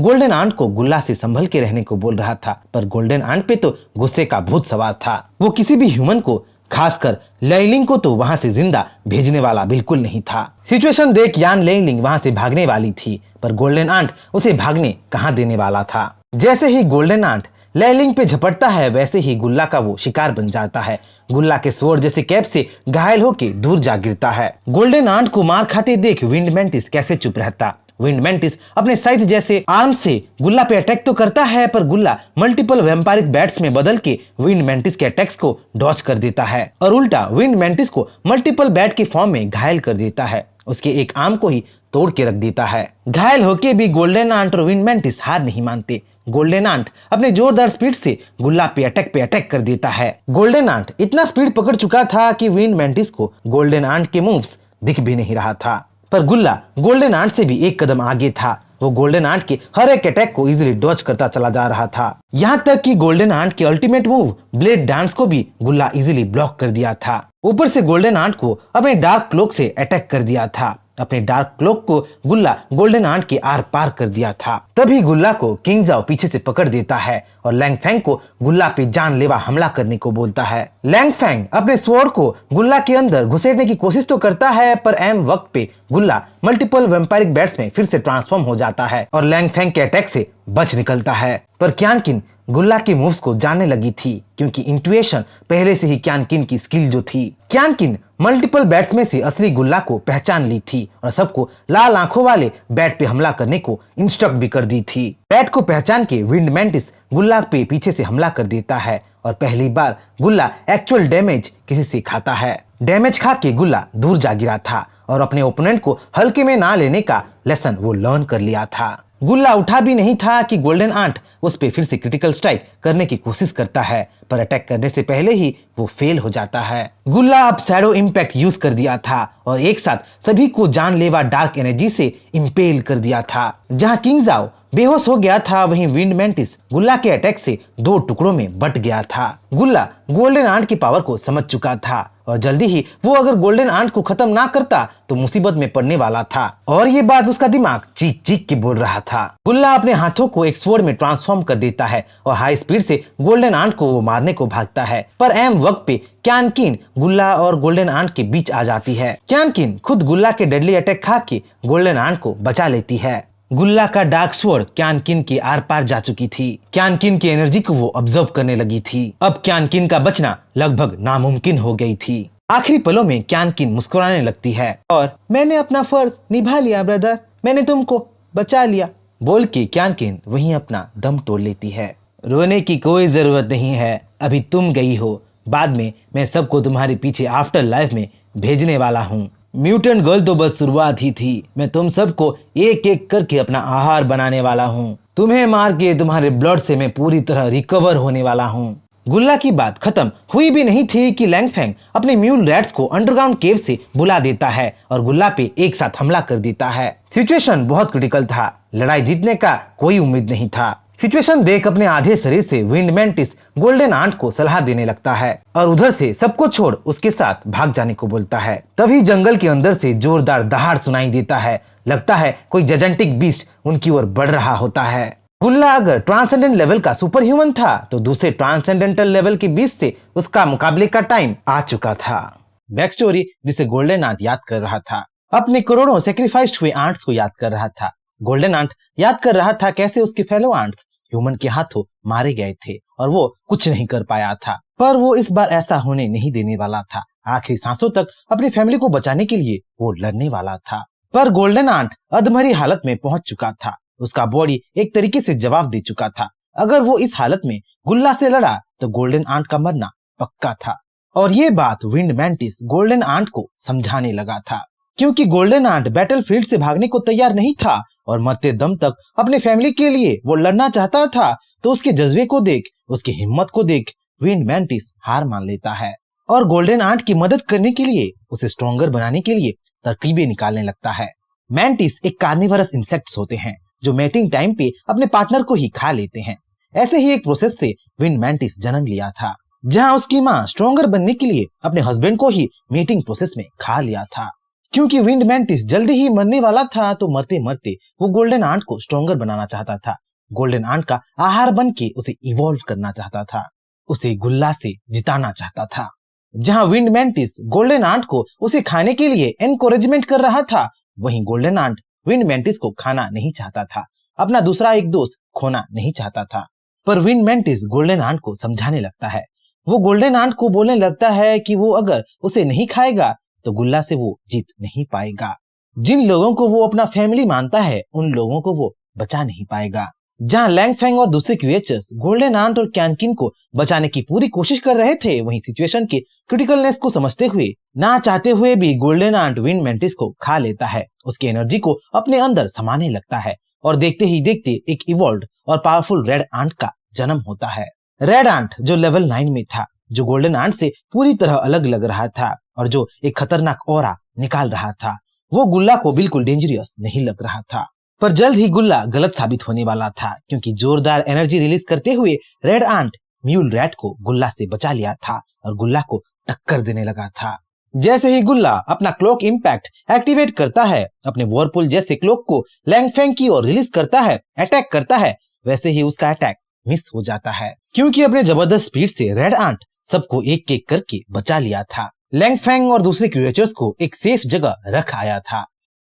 गोल्डन आंट को गुल्ला से संभल के रहने को बोल रहा था, पर गोल्डन आंट पे तो गुस्से का भूत सवार था। वो किसी भी ह्यूमन को, खासकर लेइलिंग को तो वहां से जिंदा भेजने वाला बिल्कुल नहीं था। सिचुएशन देख यान लेइलिंग वहां से भागने वाली थी, पर गोल्डन आंट उसे भागने कहां देने वाला था। जैसे ही गोल्डन आंट लेइलिंग पे झपटता है, वैसे ही गुल्ला का वो शिकार बन जाता है। गुल्ला के स्वॉर्ड जैसे कैप से घायल होके दूर जा गिरता है। गोल्डन आंट को मार खाते देख विंड मैंटिस कैसे चुप रहता। विंड मैंटिस अपने साइथ जैसे आर्म से गुल्ला पे अटैक तो करता है, पर गुल्ला मल्टीपल वैम्पायरिक बैट्स में बदल के विंड मैंटिस के अटैक्स को डॉज कर देता है और उल्टा विंड मैंटिस को मल्टीपल बैट के फॉर्म में घायल कर देता है। उसके एक आर्म को ही तोड़ के रख देता है। घायल होके भी गोल्डन आंट और विंड मैंटिस हार नहीं मानते। गोल्डन आंट अपने जोरदार स्पीड से गुल्ला पे अटैक कर देता है। गोल्डन आंट इतना स्पीड पकड़ चुका था कि विंड मैंटिस को गोल्डन आंट के मूव्स दिख भी नहीं रहा था, पर गुल्ला गोल्डन आंट से भी एक कदम आगे था। वो गोल्डन आंट के हर एक अटैक को इजीली डॉज करता चला जा रहा था। यहाँ तक कि गोल्डन आंट के अल्टीमेट मूव ब्लेड डांस को भी गुल्ला इजीली ब्लॉक कर दिया था। ऊपर से गोल्डन आंट को अपने डार्क क्लोक से अटैक कर दिया था। अपने डार्क क्लोक को गुल्ला गोल्डन आंट के आर पार कर दिया था। तभी गुल्ला को किंग जाओ पीछे से पकड़ देता है और लैंग फेंग को गुल्ला पे जानलेवा हमला करने को बोलता है। लैंग फेंग अपने स्वॉर्ड को गुल्ला के अंदर घुसेड़ने की कोशिश तो करता है, पर एम वक्त पे गुल्ला मल्टीपल वैम्पायरिक बैट्स में फिर से ट्रांसफॉर्म हो जाता है और लैंग फेंग के अटैक से बच निकलता है। पर क्यान किन गुल्ला के मूव्स को जानने लगी थी, क्योंकि इंट्यूएशन पहले से ही क्यान किन की स्किल जो थी। क्यान किन मल्टीपल बैट्स में से असली गुल्ला को पहचान ली थी और सबको लाल आंखों वाले बैट पे हमला करने को इंस्ट्रक्ट भी कर दी थी। बैट को पहचान के विंड मैंटिस गुल्ला पे पीछे से हमला कर देता है और पहली बार गुल्ला एक्चुअल डैमेज किसी से खाता है। डैमेज खा के गुल्ला दूर जा गिरा था और अपने ओपोनेंट को हल्के में ना लेने का लेसन वो लर्न कर लिया था। गुल्ला उठा भी नहीं था कि गोल्डन आंट उस पे फिर से क्रिटिकल स्ट्राइक करने की कोशिश करता है, पर अटैक करने से पहले ही वो फेल हो जाता है। गुल्ला अब शैडो इम्पैक्ट यूज कर दिया था और एक साथ सभी को जानलेवा डार्क एनर्जी से इम्पेल कर दिया था। जहां किंग जाओ बेहोश हो गया था, वहीं विंड मैंटिस गुल्ला के अटैक से दो टुकड़ों में बट गया था। गुल्ला गोल्डन आंट की पावर को समझ चुका था और जल्दी ही वो अगर गोल्डन आंट को खत्म ना करता तो मुसीबत में पड़ने वाला था और ये बात उसका दिमाग चीख चीख के बोल रहा था। गुल्ला अपने हाथों को एक स्वॉर्ड में ट्रांसफॉर्म कर देता है और हाई स्पीड से गोल्डन आंट को वो मारने को भागता है, पर एम वक्त पे क्यान किन गुल्ला और गोल्डन आंट के बीच आ जाती है। क्यान किन खुद गुल्ला के डेडली अटैक खा के गोल्डन आंट को बचा लेती है। गुल्ला का डार्क स्वॉर्ड क्यान किन के आर पार जा चुकी थी। क्यान किन की एनर्जी को वो ऑब्जर्व करने लगी थी। अब क्यान किन का बचना लगभग नामुमकिन हो गई थी। आखिरी पलों में क्यान किन मुस्कुराने लगती है और मैंने अपना फर्ज निभा लिया ब्रदर, मैंने तुमको बचा लिया बोल के क्यान किन वहीं अपना दम तोड़ लेती है। रोने की कोई जरूरत नहीं है, अभी तुम गई हो, बाद में मैं सबको तुम्हारे पीछे आफ्टर लाइफ में भेजने वाला हूँ। म्यूटेंट गर्ल तो बस शुरुआत ही थी, मैं तुम सबको एक एक करके अपना आहार बनाने वाला हूँ। तुम्हें मार के तुम्हारे ब्लड से मैं पूरी तरह रिकवर होने वाला हूँ। गुल्ला की बात खत्म हुई भी नहीं थी कि लैंग फेंग अपने म्यूल रैट्स को अंडरग्राउंड केव से बुला देता है और गुल्ला पे एक साथ हमला कर देता है। सिचुएशन बहुत क्रिटिकल था, लड़ाई जीतने का कोई उम्मीद नहीं था। सिचुएशन देख अपने आधे शरीर से विंड मैंटिस गोल्डन आंट को सलाह देने लगता है और उधर से सबको छोड़ उसके साथ भाग जाने को बोलता है। तभी जंगल के अंदर से जोरदार दहाड़ सुनाई देता है, लगता है कोई जजेंटिक बीस्ट उनकी ओर बढ़ रहा होता है। गुल्ला अगर ट्रांसेंडेंट लेवल का सुपर ह्यूमन था तो दूसरे ट्रांसेंडेंटल लेवल के बीच से उसका मुकाबले का टाइम आ चुका था। बैक स्टोरी जिसे गोल्डन आंट याद कर रहा था, अपने करोड़ों सेक्रीफाइस्ड हुए आंट्स को याद कर रहा था। गोल्डन आंट याद कर रहा था कैसे उसके फेलो आंट्स ह्यूमन के हाथों मारे गए थे और वो कुछ नहीं कर पाया था, पर वो इस बार ऐसा होने नहीं देने वाला था। आखिरी सांसों तक अपनी फैमिली को बचाने के लिए वो लड़ने वाला था। पर गोल्डन आंट अधमरी हालत में पहुंच चुका था, उसका बॉडी एक तरीके से जवाब दे चुका था। अगर वो इस हालत में गुल्ला से लड़ा तो गोल्डन आंट का मरना पक्का था और ये बात विंड मैंटिस गोल्डन आंट को समझाने लगा था, क्योंकि गोल्डन आंट बैटलफील्ड से भागने को तैयार नहीं था और मरते दम तक अपने फैमिली के लिए वो लड़ना चाहता था। तो उसके जज्बे को देख, उसकी हिम्मत को देख विंड मैंटिस हार मान लेता है और गोल्डन आंट की मदद करने के लिए, उसे स्ट्रॉन्गर बनाने के लिए तरकीबें निकालने लगता है। मैंटिस एक कार्निवरस इंसेक्ट्स होते हैं जो मेटिंग टाइम पे अपने पार्टनर को ही खा लेते हैं। ऐसे ही एक प्रोसेस से विंड मैंटिस जन्म लिया था, जहां उसकी माँ स्ट्रॉन्गर बनने के लिए अपने हस्बैंड को ही मीटिंग प्रोसेस में खा लिया था। क्योंकि विंड मैंटिस जल्दी ही मरने वाला था तो मरते मरते वो गोल्डन आंट को स्ट्रॉन्गर बनाना चाहता था, गोल्डन आंट का आहार बन के उसे इवॉल्व करना चाहता था, उसे गुल्ला से जिताना चाहता था। जहां विंड मैंटिस गोल्डन आंट को उसे खाने के लिए एनकरेजमेंट कर रहा था, वहीं गोल्डन आंट विंड मैंटिस को खाना नहीं चाहता था, अपना दूसरा एक दोस्त खोना नहीं चाहता था। पर विंड मैंटिस गोल्डन आंट को समझाने लगता है, वो गोल्डन आंट को बोलने लगता है कि वो अगर उसे नहीं खाएगा तो गुल्ला से वो जीत नहीं पाएगा। जिन लोगों को वो अपना फैमिली मानता है उन लोगों को वो बचा नहीं पाएगा। जहां लैंग फेंग और दूसरे क्रिएचर्स गोल्डन आंट और क्यान किन को बचाने की पूरी कोशिश कर रहे थे, वहीं सिचुएशन के क्रिटिकलनेस को समझते हुए, ना चाहते हुए भी गोल्डन आंट विंड मैंटिस को खा लेता है, उसकी एनर्जी को अपने अंदर समाने लगता है और देखते ही देखते एक इवॉल्व्ड और पावरफुल रेड आंट का जन्म होता है। रेड आंट जो लेवल 9 में था, जो गोल्डन आंट से पूरी तरह अलग लग रहा था और जो एक खतरनाक ऑरा निकाल रहा था, वो गुल्ला को बिल्कुल डेंजरियस नहीं लग रहा था। पर जल्द ही गुल्ला गलत साबित होने वाला था, क्योंकि जोरदार एनर्जी रिलीज करते हुए रेड आंट म्यूल रैट को गुल्ला से बचा लिया था और गुल्ला को टक्कर देने लगा था। जैसे ही गुल्ला अपना क्लॉक इम्पैक्ट एक्टिवेट करता है, अपने वॉरपुल जैसे क्लॉक को लैंगफेंग की ओर रिलीज करता है, अटैक करता है, वैसे ही उसका अटैक मिस हो जाता है, क्योंकि अपने जबरदस्त स्पीड से रेड आंट सबको एक एक करके बचा लिया था। लैंगफेंग और दूसरे क्रिएचर्स को एक सेफ जगह रख आया था।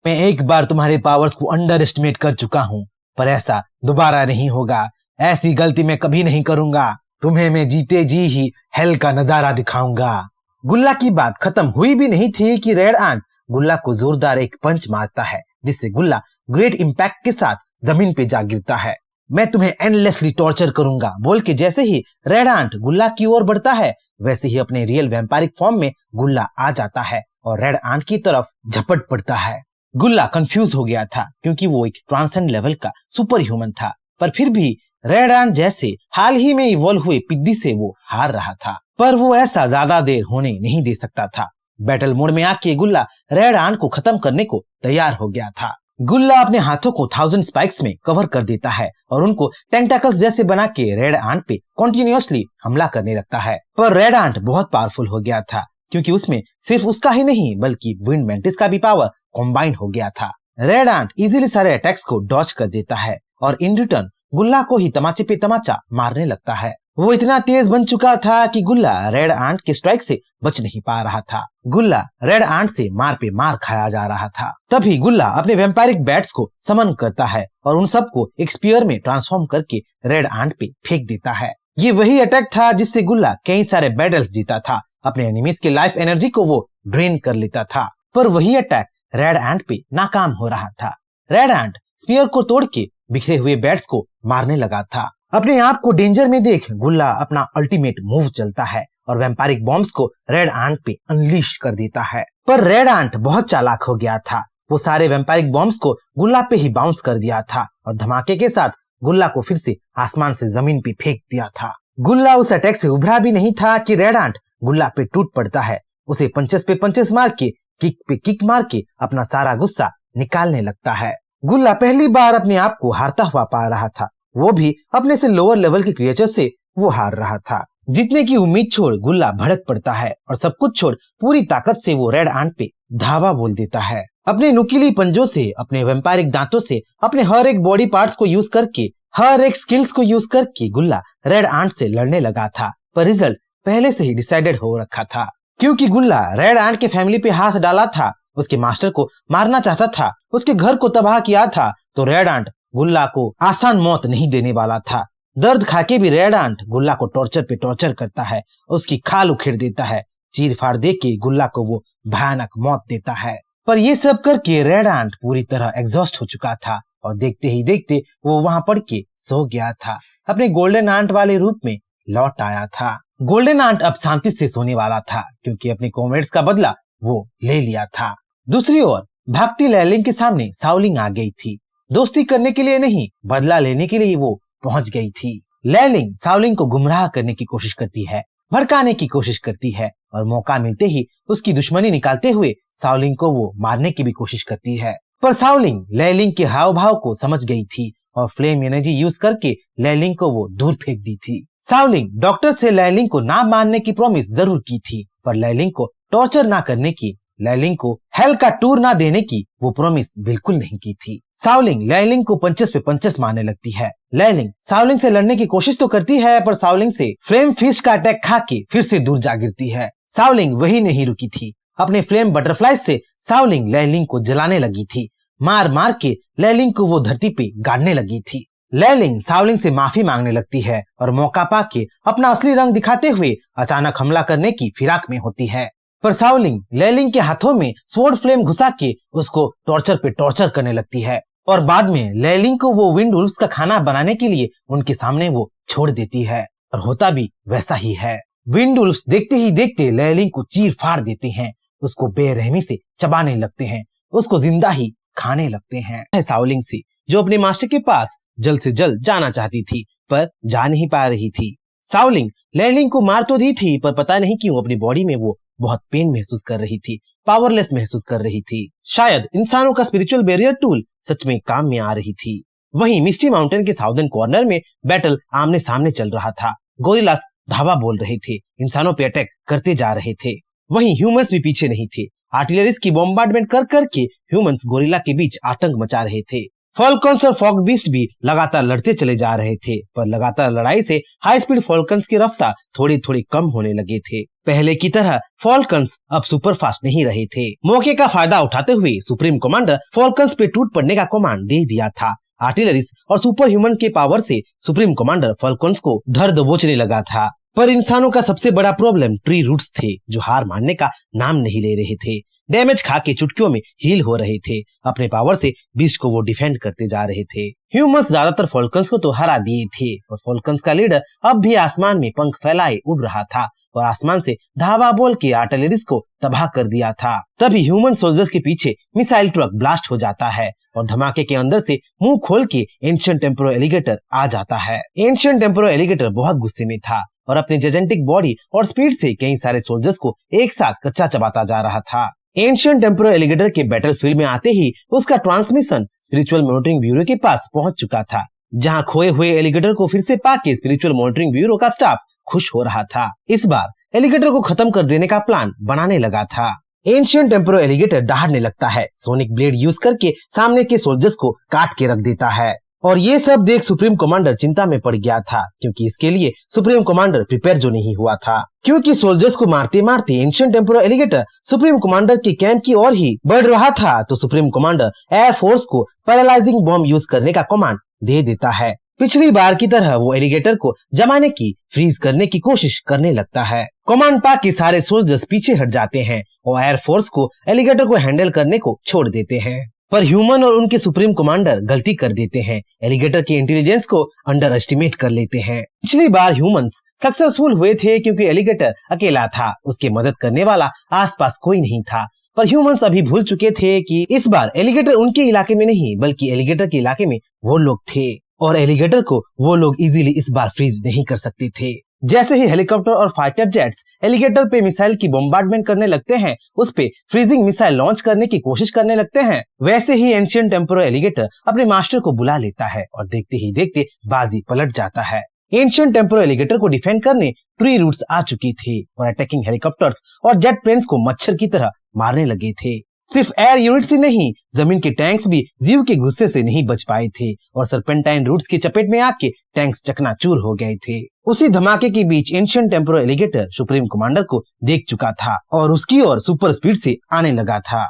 मैं एक बार तुम्हारे पावर्स को अंडर एस्टिमेट कर चुका हूँ, पर ऐसा दोबारा नहीं होगा। ऐसी गलती मैं कभी नहीं करूंगा। तुम्हें मैं जीते जी ही हेल का नजारा दिखाऊंगा। गुल्ला की बात खत्म हुई भी नहीं थी कि रेड आंट गुल्ला को जोरदार एक पंच मारता है, जिससे गुल्ला ग्रेट इम्पैक्ट के साथ जमीन पे जा गिरता है। मैं तुम्हें एंडलेसली टॉर्चर करूंगा बोल के जैसे ही रेड आंट गुल्ला की ओर बढ़ता है, वैसे ही अपने रियल वैम्पायरिक फॉर्म में गुल्ला आ जाता है और रेड आंट की तरफ झपट पड़ता है। गुल्ला कंफ्यूज हो गया था, क्योंकि वो एक ट्रांसेंड लेवल का सुपर ह्यूमन था, पर फिर भी रेड आंट जैसे हाल ही में इवॉल्व हुए पिद्दी से वो हार रहा था। पर वो ऐसा ज्यादा देर होने नहीं दे सकता था। बैटल मोड में आके गुल्ला रेड आंट को खत्म करने को तैयार हो गया था। गुल्ला अपने हाथों को 1000 स्पाइक्स में कवर कर देता है और उनको टेंटाकल्स जैसे बना के रेड आंट पे कंटिन्यूअसली हमला करने लगता है। पर रेड आंट बहुत पावरफुल हो गया था, क्योंकि उसमें सिर्फ उसका ही नहीं बल्कि विंड मेंटिस का भी पावर कॉम्बाइन हो गया था। रेड आंट इजीली सारे अटैक्स को डॉज कर देता है और इन रिटर्न गुल्ला को ही तमाचे पे तमाचा मारने लगता है। वो इतना तेज बन चुका था कि गुल्ला रेड आंट के स्ट्राइक से बच नहीं पा रहा था। गुल्ला रेड आंट से मार पे मार खाया जा रहा था। तभी गुल्ला अपने वैम्पायरिक बैट्स को समन करता है और उन सबको एक स्पीयर में ट्रांसफॉर्म करके रेड आंट पे फेंक देता है। ये वही अटैक था जिससे गुल्ला कई सारे बैटल्स जीता था। अपने एनिमीज के लाइफ एनर्जी को वो ड्रेन कर लेता था, पर वही अटैक रेड आंट पे नाकाम हो रहा था। रेड आंट स्पीयर को तोड़ के बिखरे हुए बैट्स को मारने लगा था। अपने आप को डेंजर में देख गुल्ला अपना अल्टीमेट मूव चलता है और वैम्पायरिक बॉम्ब्स को रेड आंट पे अनलीश कर देता है। पर रेड आंट बहुत चालाक हो गया था। वो सारे वैम्पायरिक बॉम्ब्स को गुल्ला पे ही बाउंस कर दिया था और धमाके के साथ गुल्ला को फिर से आसमान से जमीन पे फेंक दिया था। गुल्ला उस अटैक से उभरा भी नहीं था कि रेड आंट गुल्ला पे टूट पड़ता है। उसे पंचेस पे पंचेस मार के, किक पे किक मार के अपना सारा गुस्सा निकालने लगता है। गुल्ला पहली बार अपने आप को हारता हुआ पा रहा था, वो भी अपने से लोअर लेवल के क्रिएचर से वो हार रहा था। जीतने की उम्मीद छोड़ गुल्ला भड़क पड़ता है और सब कुछ छोड़ पूरी ताकत से वो रेड आंट पे धावा बोल देता है। अपने नुकीली पंजों से, अपने वैम्पायरिक दांतों से, अपने हर एक बॉडी पार्ट्स को यूज करके, हर एक स्किल्स को यूज करके गुल्ला रेड आंट से लड़ने लगा था। पर रिजल्ट पहले से ही डिसाइडेड हो रखा था, क्योंकि गुल्ला रेड आंट के फैमिली पे हाथ डाला था, उसके मास्टर को मारना चाहता था, उसके घर को तबाह किया था, तो रेड आंट गुल्ला को आसान मौत नहीं देने वाला था। दर्द खाके भी रेड आंट गुल्ला को टॉर्चर पे टॉर्चर करता है, उसकी खाल उखेड़ देता है, चीर फाड़ दे के गुल्ला को वो भयानक मौत देता है। पर ये सब करके रेड आंट पूरी तरह एग्जॉस्ट हो चुका था और देखते ही देखते वो वहां पड़ के सो गया था। अपने गोल्डन आंट वाले रूप में लौट आया था। गोल्डन आंट अब शांति से सोने वाला था, क्योंकि अपने कॉमरेड्स का बदला वो ले लिया था। दूसरी ओर भागती लैलिंग के सामने शाओलिंग आ गई थी। दोस्ती करने के लिए नहीं, बदला लेने के लिए वो पहुंच गई थी। लैलिंग शाओलिंग को गुमराह करने की कोशिश करती है, भड़काने की कोशिश करती है और मौका मिलते ही उसकी दुश्मनी निकालते हुए शाओलिंग को वो मारने की भी कोशिश करती है। पर शाओलिंग लैलिंग के हाव भाव को समझ गई थी और फ्लेम एनर्जी यूज करके लैलिंग को वो दूर फेंक दी थी। शाओलिंग डॉक्टर से लैलिंग को ना मारने की प्रॉमिस जरूर की थी, पर लैलिंग को टॉर्चर ना करने की, लैलिंग को हेल का टूर ना देने की वो प्रॉमिस बिल्कुल नहीं की थी। शाओलिंग लैलिंग को पंचेस पे पंचेस मारने लगती है। लैलिंग शाओलिंग से लड़ने की कोशिश तो करती है, पर शाओलिंग से फ्लेम फिस्ट का अटैक खा के फिर से दूर जा गिरती है। शाओलिंग वही नहीं रुकी थी, अपने फ्लेम बटरफ्लाई से शाओलिंग लैलिंग को जलाने लगी थी। मार मार के लैलिंग को वो धरती पे गाड़ने लगी थी। लैलिंग शाओलिंग से माफी मांगने लगती है और मौका पाके अपना असली रंग दिखाते हुए अचानक हमला करने की फिराक में होती है। पर शाओलिंग लैलिंग के हाथों में स्वॉर्ड फ्लेम घुसा के उसको टॉर्चर पे टॉर्चर करने लगती है और बाद में लैलिंग को वो विंड वुल्फ्स का खाना बनाने के लिए उनके सामने वो छोड़ देती है और होता भी वैसा ही है। विंड वुल्फ्स देखते ही देखते लैलिंग को चीर फाड़ देते हैं, उसको बेरहमी से चबाने लगते हैं, उसको जिंदा ही खाने लगते हैं। शाओलिंग से जो अपने मास्टर के पास जल्द से जल्द जाना चाहती थी, पर जा नहीं पा रही थी। शाओलिंग लैलिंग को मार तो दी थी, पर पता नहीं क्यों अपनी बॉडी में वो बहुत पेन महसूस कर रही थी, पावरलेस महसूस कर रही थी। शायद इंसानों का स्पिरिचुअल बैरियर टूल सच में काम में आ रही थी। वहीं मिस्टी माउंटेन के साउदर्न कॉर्नर में बैटल आमने सामने चल रहा था। गोरिल्लास धावा बोल रहे थे, इंसानों पे अटैक करते जा रहे थे। वहीं ह्यूमंस भी पीछे नहीं थे। आर्टिलरीज की बॉम्बार्डमेंट कर करके ह्यूमंस गोरिल्ला के बीच आतंक मचा रहे थे। फॉल्कन्स और फॉग बीस्ट भी लगातार लड़ते चले जा रहे थे, पर लगातार लड़ाई से हाई स्पीड फॉल्कन्स की रफ्तार थोड़ी थोड़ी कम होने लगे थे। पहले की तरह फॉल्कन्स अब सुपर फास्ट नहीं रहे थे। मौके का फायदा उठाते हुए सुप्रीम कमांडर फॉल्कन्स पे टूट पड़ने का कमांड दे दिया था। आर्टिलरीज और सुपर ह्यूमन के पावर से सुप्रीम कमांडर फॉल्कन्स को धर दबोचने लगा था। पर इंसानों का सबसे बड़ा प्रॉब्लम ट्री रूट्स थे, जो हार मानने का नाम नहीं ले रहे थे। डैमेज खा के चुटकियों में हील हो रहे थे। अपने पावर से बीस्ट को वो डिफेंड करते जा रहे थे। ह्यूमंस ज्यादातर फॉल्कन्स को तो हरा दिए थे, और फॉल्कन्स का लीडर अब भी आसमान में पंख फैलाए उड़ रहा था और आसमान से धावा बोल के आर्टिलरीज को तबाह कर दिया था। तभी ह्यूमन सोल्जर्स के पीछे मिसाइल ट्रक ब्लास्ट हो जाता है और धमाके के अंदर से मुंह खोल के एंशिएंट एम्परर एलिगेटर आ जाता है। एंशिएंट एम्परर एलिगेटर बहुत गुस्से में था और अपने जेजेंटिक बॉडी और स्पीड से कई सारे सोल्जर्स को एक साथ कच्चा चबाता जा रहा था। एंशिएंट एम्परर एलिगेटर के बैटल फील्ड में आते ही उसका ट्रांसमिशन स्पिरिचुअल मॉनिटरिंग ब्यूरो के पास पहुंच चुका था, जहां खोए हुए एलिगेटर को फिर से पाके स्पिरिचुअल मॉनिटरिंग ब्यूरो का स्टाफ खुश हो रहा था। इस बार एलिगेटर को खत्म कर देने का प्लान बनाने लगा था। एंशिएंट एम्परर एलिगेटर दहाड़ने लगता है, सोनिक ब्लेड यूज करके सामने के सोल्जर्स को काट के रख देता है। और ये सब देख सुप्रीम कमांडर चिंता में पड़ गया था, क्योंकि इसके लिए सुप्रीम कमांडर प्रिपेयर जो नहीं हुआ था। क्योंकि सोल्जर्स को मारते मारते ancient emperor alligator supreme commander के कैंप की ओर ही बढ़ रहा था, तो सुप्रीम कमांडर एयर फोर्स को पैरालाइजिंग बॉम्ब यूज करने का कमांड दे देता है। पिछली बार की तरह वो एलिगेटर को जमाने की फ्रीज करने की कोशिश करने लगता है। कमांड पा के सारे सोल्जर्स पीछे हट जाते हैं और एयर फोर्स को एलिगेटर को हैंडल करने को छोड़ देते हैं। पर ह्यूमन और उनके सुप्रीम कमांडर गलती कर देते हैं, एलिगेटर की इंटेलिजेंस को अंडर एस्टिमेट कर लेते हैं। पिछली बार ह्यूमंस सक्सेसफुल हुए थे क्योंकि एलिगेटर अकेला था, उसके मदद करने वाला आसपास कोई नहीं था। पर ह्यूमंस अभी भूल चुके थे कि इस बार एलिगेटर उनके इलाके में नहीं बल्कि एलिगेटर के इलाके में वो लोग थे, और एलिगेटर को वो लोग इजीली इस बार फ्रीज नहीं कर सकते थे। जैसे ही हेलीकॉप्टर और फाइटर जेट्स एलिगेटर पे मिसाइल की बॉम्बार्डमेंट करने लगते हैं, उस पे फ्रीजिंग मिसाइल लॉन्च करने की कोशिश करने लगते हैं, वैसे ही एंशिएंट एम्परर एलिगेटर अपने मास्टर को बुला लेता है और देखते ही देखते बाजी पलट जाता है। एंशिएंट एम्परर एलिगेटर को डिफेंड करने ट्री रूट्स आ चुकी थी और अटैकिंग हेलीकॉप्टर्स और जेट प्लेन्स को मच्छर की तरह मारने लगे थे। सिर्फ एयर यूनिट से नहीं, जमीन के टैंक्स भी जीव के गुस्से से नहीं बच पाए थे और सर्पेंटाइन रूट्स की चपेट में आके टैंक्स चकनाचूर हो गए थे। उसी धमाके के बीच ancient emperor alligator supreme commander को देख चुका था और उसकी ओर सुपर स्पीड से आने लगा था।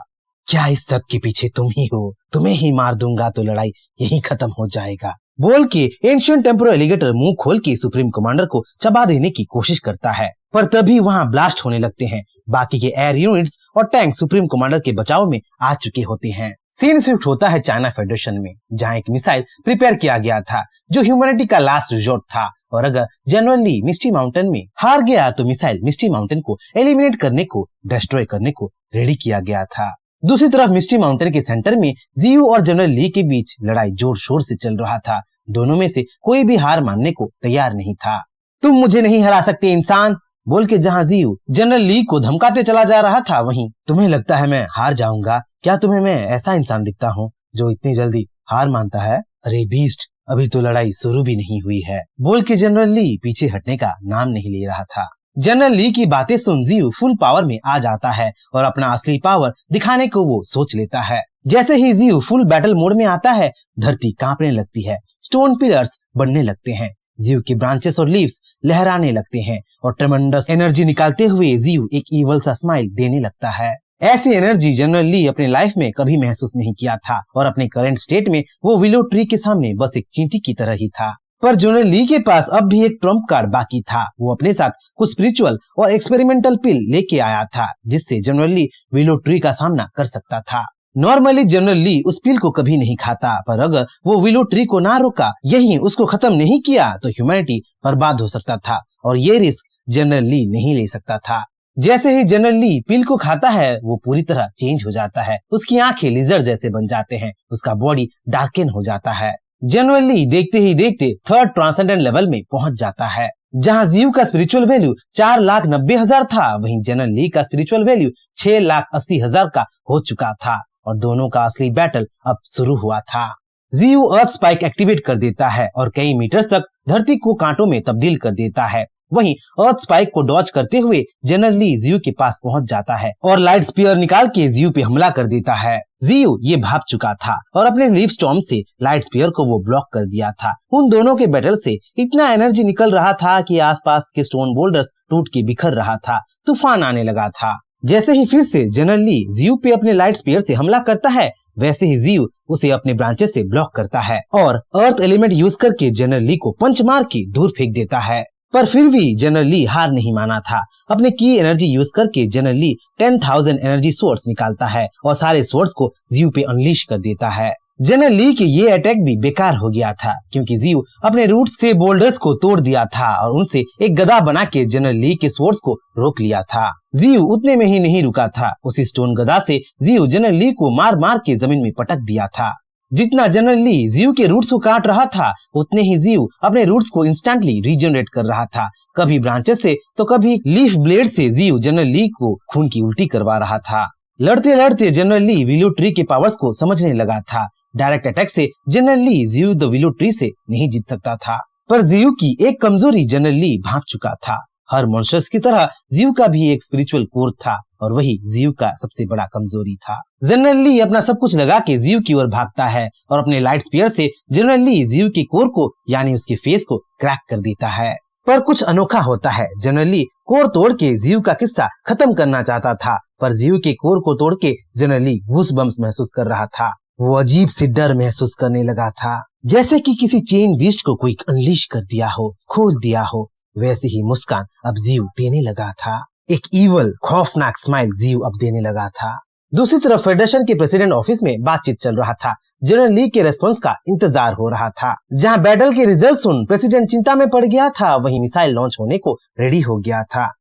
क्या इस सब के पीछे तुम ही हो? तुम्हें ही मार दूंगा तो लड़ाई यहीं खत्म हो जाएगा, बोल के एंशिएंट एम्परर एलिगेटर मुंह खोल के सुप्रीम कमांडर को चबा देने की कोशिश करता है। पर तभी वहां ब्लास्ट होने लगते हैं। बाकी के एयर यूनिट्स और टैंक सुप्रीम कमांडर के बचाव में आ चुके होते हैं। सीन शिफ्ट होता है चाइना फेडरेशन में, जहां एक मिसाइल प्रिपेयर किया गया था जो ह्यूमैनिटी का लास्ट रिजोर्ट था, और अगर जनरल ली मिस्टी माउंटेन में हार गया तो मिसाइल मिस्टी माउंटेन को एलिमिनेट करने को, डिस्ट्रॉय करने को रेडी किया गया था। दूसरी तरफ मिस्टी माउंटेन के सेंटर में जियू और जनरल ली के बीच लड़ाई जोर शोर से चल रहा था। दोनों में से कोई भी हार मानने को तैयार नहीं था। तुम मुझे नहीं हरा सकते इंसान, बोल के जहां जियू जनरल ली को धमकाते चला जा रहा था, वहीं तुम्हें लगता है मैं हार जाऊंगा? क्या तुम्हें मैं ऐसा इंसान दिखता हूँ जो इतनी जल्दी हार मानता है? अरे बीस्ट, अभी तो लड़ाई शुरू भी नहीं हुई है, बोल के जनरल ली पीछे हटने का नाम नहीं ले रहा था। जनरल ली की बातें सुन जियू फुल पावर में आ जाता है और अपना असली पावर दिखाने को वो सोच लेता है। जैसे ही जियू फुल बैटल मोड में आता है, धरती कांपने लगती है, स्टोन पिलर्स बनने लगते हैं, जियू के ब्रांचेस और लीव्स लहराने लगते हैं और ट्रेमेंडस एनर्जी निकालते हुए जियू एक ईवल सा स्माइल देने लगता है। ऐसी एनर्जी जनरल ली अपने लाइफ में कभी महसूस नहीं किया था और अपने करंट स्टेट में वो विलो ट्री के सामने बस एक चींटी की तरह ही था। पर जनरल ली के पास अब भी एक ट्रम्प कार्ड बाकी था। वो अपने साथ कुछ स्पिरिचुअल और एक्सपेरिमेंटल पिल लेके आया था, जिससे जनरल ली विलो ट्री का सामना कर सकता था। नॉर्मली जनरल ली उस पिल को कभी नहीं खाता, पर अगर वो विलो ट्री को ना रोका, यही उसको खत्म नहीं किया, तो ह्यूमैनिटी बर्बाद हो सकता था और ये रिस्क जनरल ली नहीं ले सकता था। जैसे ही जनरल ली पिल को खाता है, वो पूरी तरह चेंज हो जाता है। उसकी आंखें लिजर्ड जैसे बन जाते हैं, उसका बॉडी डार्कन हो जाता है। जनरल ली देखते ही देखते थर्ड ट्रांसेंडेंट लेवल में पहुंच जाता है। जहां जियू का स्पिरिचुअल वैल्यू 4,90,000 था, वहीं जनरल ली का स्पिरिचुअल वैल्यू 6,80,000 का हो चुका था। और दोनों का असली बैटल अब शुरू हुआ था। जीयू अर्थ स्पाइक एक्टिवेट कर देता है और कई मीटर तक धरती को कांटों में तब्दील कर देता है। वहीं अर्थ स्पाइक को डॉज करते हुए जनरल ली जीयू के पास पहुंच जाता है और लाइट स्पीयर निकाल के जीयू पे हमला कर देता है। जीयू ये भाग चुका था और अपने लीफ स्टॉर्म से लाइट स्पीयर को वो ब्लॉक कर दिया था। उन दोनों के बैटल से इतना एनर्जी निकल रहा था कि आसपास के स्टोन बोल्डर्स टूट के बिखर रहा था। तूफान आने लगा था। जैसे ही फिर से जनरल ली जीयू पे अपने लाइट स्पीयर से हमला करता है, वैसे ही जीयू उसे अपने ब्रांचेस से ब्लॉक करता है और अर्थ एलिमेंट यूज करके जनरल ली को पंच मार के दूर फेंक देता है। पर फिर भी जनरल ली हार नहीं माना था। अपने की एनर्जी यूज करके जनरल ली 10,000 एनर्जी सोर्स निकालता है और सारे सोर्स को जीयू पे अनलीश कर देता है। जनरल ली के ये अटैक भी बेकार हो गया था क्योंकि जीयू अपने रूट से बोल्डर्स को तोड़ दिया था और उनसे एक गदा बना के जनरल ली के सोर्स को रोक लिया था। जीयू उतने में ही नहीं रुका था। उसी स्टोन गदा से जीयू जनरल ली को मार मार के जमीन में पटक दिया था। जितना जनरल ली जीयू के रूट्स को काट रहा था, उतने ही जीयू अपने रूट्स को इंस्टेंटली रीजनरेट कर रहा था। कभी ब्रांचेस से तो कभी लीफ ब्लेड से जीयू जनरल ली को खून की उल्टी करवा रहा था। लड़ते लड़ते जनरल ली विलो ट्री के पावर्स को समझने लगा था। डायरेक्ट अटैक से general Li Jiu the willow tree से नहीं जीत सकता था, पर जीयू की एक कमजोरी जनरल ली भांप चुका था। हर मॉन्स्टर्स की तरह जीयू का भी एक स्पिरिचुअल कोर था और वही जीयू का सबसे बड़ा कमजोरी था। जनरल ली अपना सब कुछ लगा के जीयू की ओर भागता है और अपने लाइट स्पीयर से जनरल ली जीयू के कोर को यानी उसके फेस को क्रैक कर देता है। पर कुछ अनोखा होता है। जनरल ली कोर तोड़ के जीयू का किस्सा खत्म करना चाहता था, पर जीयू के कोर को तोड़ के जनरल ली गूज़बम्प्स महसूस कर रहा था। वो अजीब सी डर महसूस करने लगा था, जैसे कि किसी चेन बीस्ट को कोई अनलीश कर दिया हो, खोल दिया हो। वैसे ही मुस्कान अब जीयू देने लगा था। एक ईवल खौफनाक स्माइल जीयू अब देने लगा था। दूसरी तरफ फेडरेशन के प्रेसिडेंट ऑफिस में बातचीत चल रहा था। जनरल ली के रेस्पॉन्स का इंतजार हो रहा था। जहां बैटल के रिजल्ट सुन प्रेसिडेंट चिंता में पड़ गया था, वहीं मिसाइल लॉन्च होने को रेडी हो गया था।